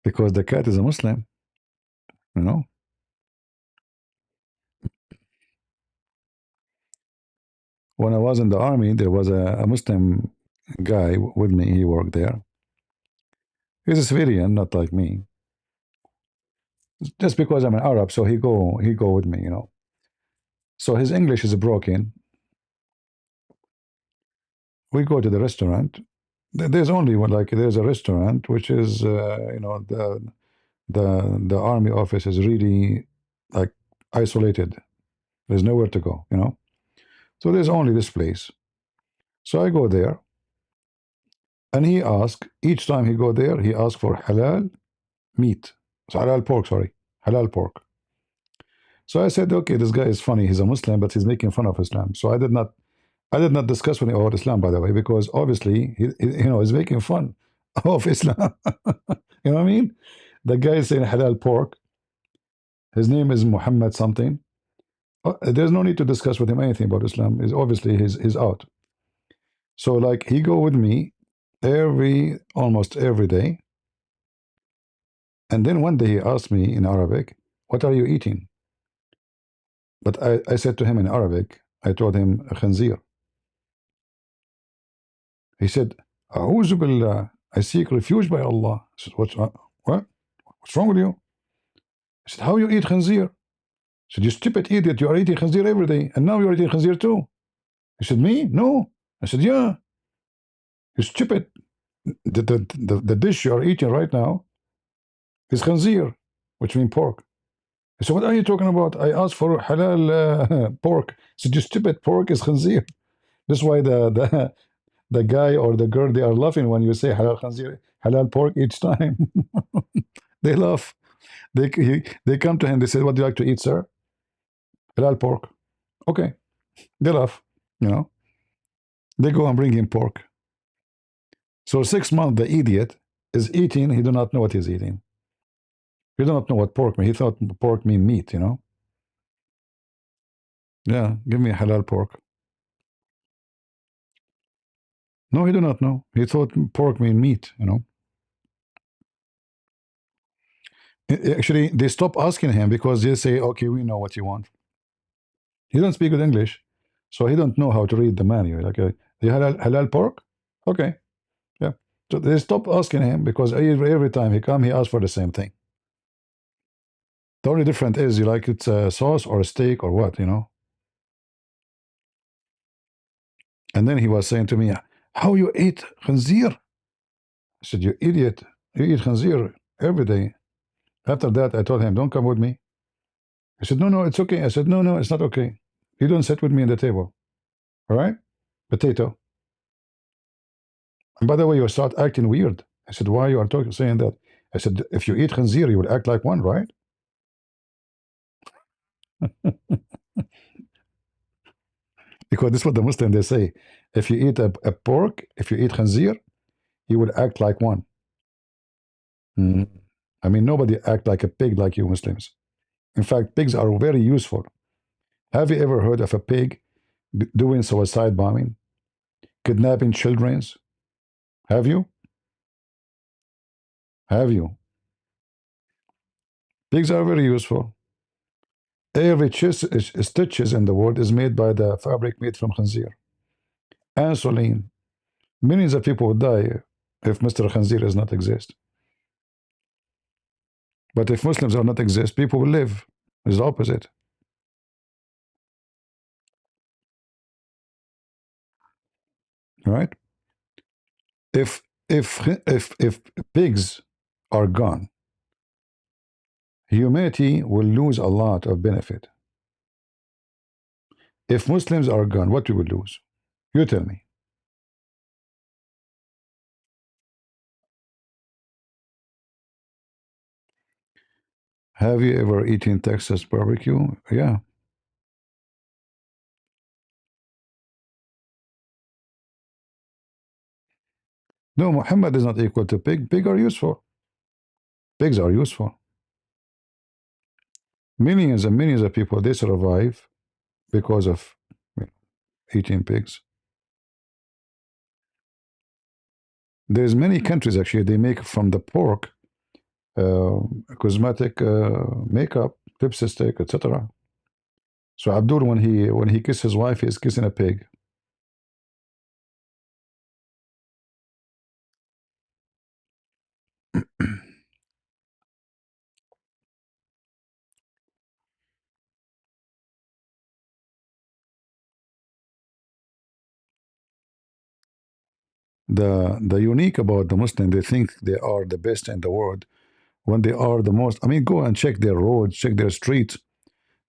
Because the cat is a Muslim, you know. When I was in the army, there was a Muslim guy with me. He worked there. He's a civilian, not like me. Just because I'm an Arab, so he go with me. So his English is broken. We go to the restaurant. There's only one, like there's a restaurant which is the army office is really like isolated. There's nowhere to go. So there's only this place. So I go there, and he asks each time he go there, he asks for halal meat. So halal pork, sorry, halal pork. So I said, okay, this guy is funny. He's a Muslim, but he's making fun of Islam. So I did not discuss with him about Islam, by the way, because obviously he's making fun of Islam. You know what I mean? The guy is saying halal pork. His name is Muhammad something. There's no need to discuss with him anything about Islam. Is obviously he's out. So like he go with me almost every day, and then one day he asked me in Arabic, "What are you eating?" But I said to him in Arabic, I told him khanzir. He said, A'udhu billah, I seek refuge by Allah. I said, what? What's wrong with you? I said, how you eat khanzir? I said, you stupid idiot, you are eating khanzir every day, and now you're eating khanzir too. He said, me? No. I said, yeah, you stupid. The dish you are eating right now is khanzir, which means pork. I said, what are you talking about? I asked for halal pork. I said, you stupid, pork is khanzir. That's why the guy or the girl, they are laughing when you say halal khanzir, halal pork each time. They laugh. They come to him, they say, what do you like to eat, sir? Halal pork. Okay. They laugh, you know. They go and bring him pork. So 6 months, the idiot is eating, he do not know what he's eating. He do not know what pork means. He thought pork mean meat, you know. Yeah, give me halal pork. No, he do not know. He thought pork mean meat, you know. Actually, they stop asking him because they say, okay, we know what you want. He don't speak good English, so he don't know how to read the menu. Like, the halal pork? Okay, yeah. So they stop asking him because every time he come, he asks for the same thing. The only difference is you like it's a sauce or a steak or what, you know. And then he was saying to me, how you eat khanzir? I said, you idiot, you eat khanzir every day. After that, I told him, don't come with me. He said, no, no, it's okay. I said, no, no, it's not okay. You don't sit with me at the table. All right? Potato. And by the way, you start acting weird. I said, why you are talking, saying that? I said, if you eat khanzir, you will act like one, right? Because this is what the Muslim they say. If you eat a pork, if you eat khanzir, you will act like one. Mm. I mean, nobody act like a pig like you Muslims. In fact, pigs are very useful. Have you ever heard of a pig doing suicide bombing, kidnapping children? Have you? Have you? Pigs are very useful. Every stitches in the world is made by the fabric made from khanzir. Insulin. Millions of people would die if Mr. Khanzir does not exist. But if Muslims are not exist, people will live. It's the opposite, right? If if pigs are gone, humanity will lose a lot of benefit. If Muslims are gone, what we will lose? You tell me. Have you ever eaten Texas barbecue? Yeah. No, Muhammad is not equal to pig. Pig are useful. Pigs are useful. Millions and millions of people they survive because of eating pigs. There's many countries actually they make from the pork uh, cosmetic makeup, lipstick, etc. So Abdul, when he kisses his wife, he's kissing a pig. The unique about the Muslim, they think they are the best in the world when they are the most. I mean, go and check their roads, check their streets.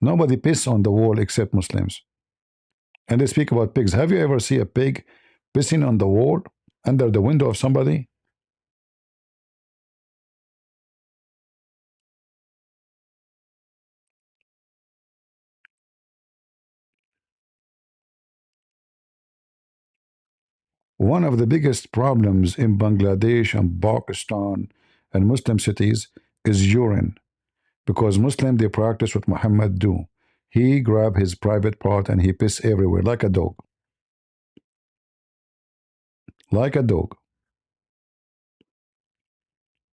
Nobody piss on the wall except Muslims. And they speak about pigs. Have you ever seen a pig pissing on the wall under the window of somebody? One of the biggest problems in Bangladesh and Pakistan and Muslim cities is urine because Muslim they practice what Muhammad do. He grab his private part and he piss everywhere like a dog, like a dog,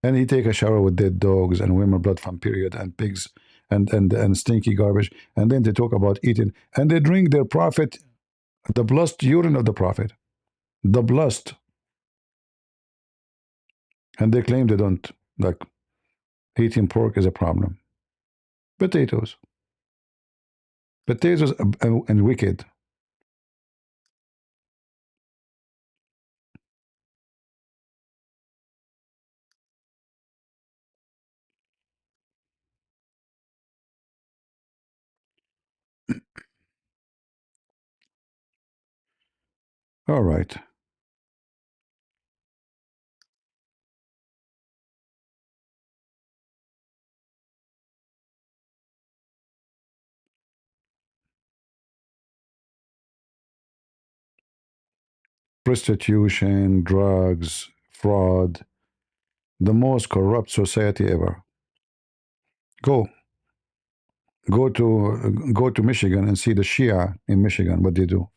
and he take a shower with dead dogs and women blood from period and pigs and stinky garbage, and then they talk about eating, and they drink their prophet, the blessed urine of the prophet, the blessed, and they claim they don't like eating pork is a problem. Potatoes, potatoes, and wicked. All right. Prostitution, drugs, fraud, the most corrupt society ever. Go, go to Michigan and see the Shia in Michigan, what they do.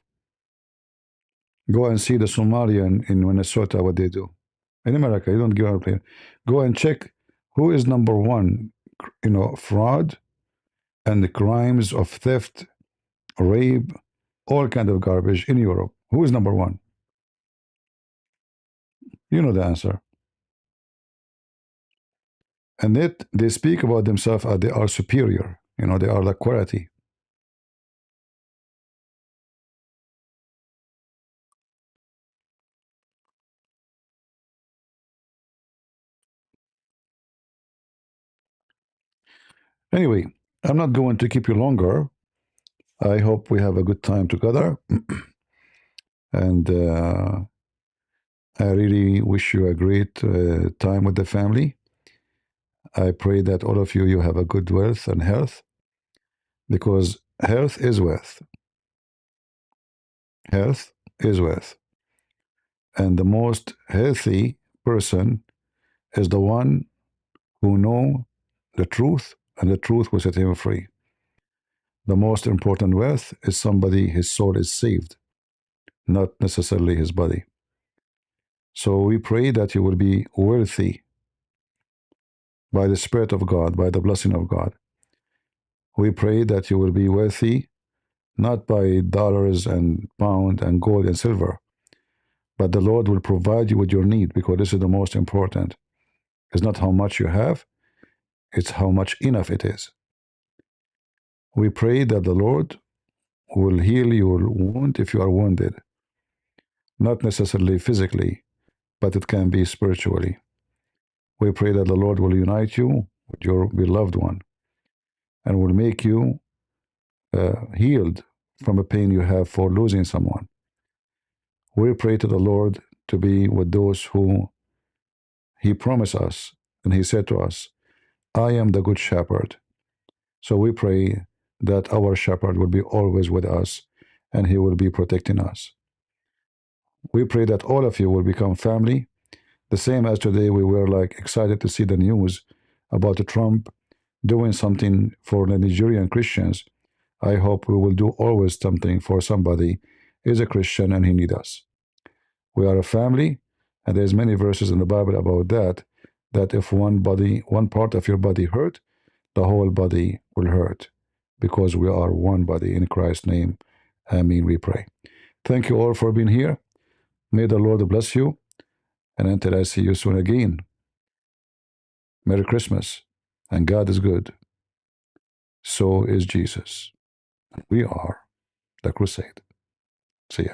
Go and see the Somalian in Minnesota, what they do. In America, you don't give up here. Go and check who is number one, fraud and the crimes of theft, rape, all kind of garbage in Europe. Who is number one? You know the answer. And yet they speak about themselves as they are superior. They are like quality. Anyway, I'm not going to keep you longer. I hope we have a good time together. And I really wish you a great time with the family. I pray that all of you have a good wealth and health, because health is wealth. Health is wealth. And the most healthy person is the one who know the truth, and the truth will set him free. The most important wealth is somebody, his soul is saved, not necessarily his body. So we pray that you will be wealthy by the Spirit of God, by the blessing of God. We pray that you will be wealthy not by dollars and pound and gold and silver, but the Lord will provide you with your need, because this is the most important. It's not how much you have, it's how much enough it is. We pray that the Lord will heal your wound if you are wounded, not necessarily physically, but it can be spiritually. We pray that the Lord will unite you with your beloved one and will make you healed from a pain you have for losing someone. We pray to the Lord to be with those who He promised us, and He said to us, I am the good shepherd. So we pray that our shepherd will be always with us and He will be protecting us. We pray that all of you will become family, the same as today we were like excited to see the news about Trump doing something for the Nigerian Christians. I hope we will do always something for somebody who is a Christian and he needs us. We are a family, and there's many verses in the Bible about that, that if one part of your body hurt, the whole body will hurt, because we are one body in Christ's name. Amen, we pray. Thank you all for being here. May the Lord bless you, and until I see you soon again, Merry Christmas, and God is good. So is Jesus. We are the crusade. See ya.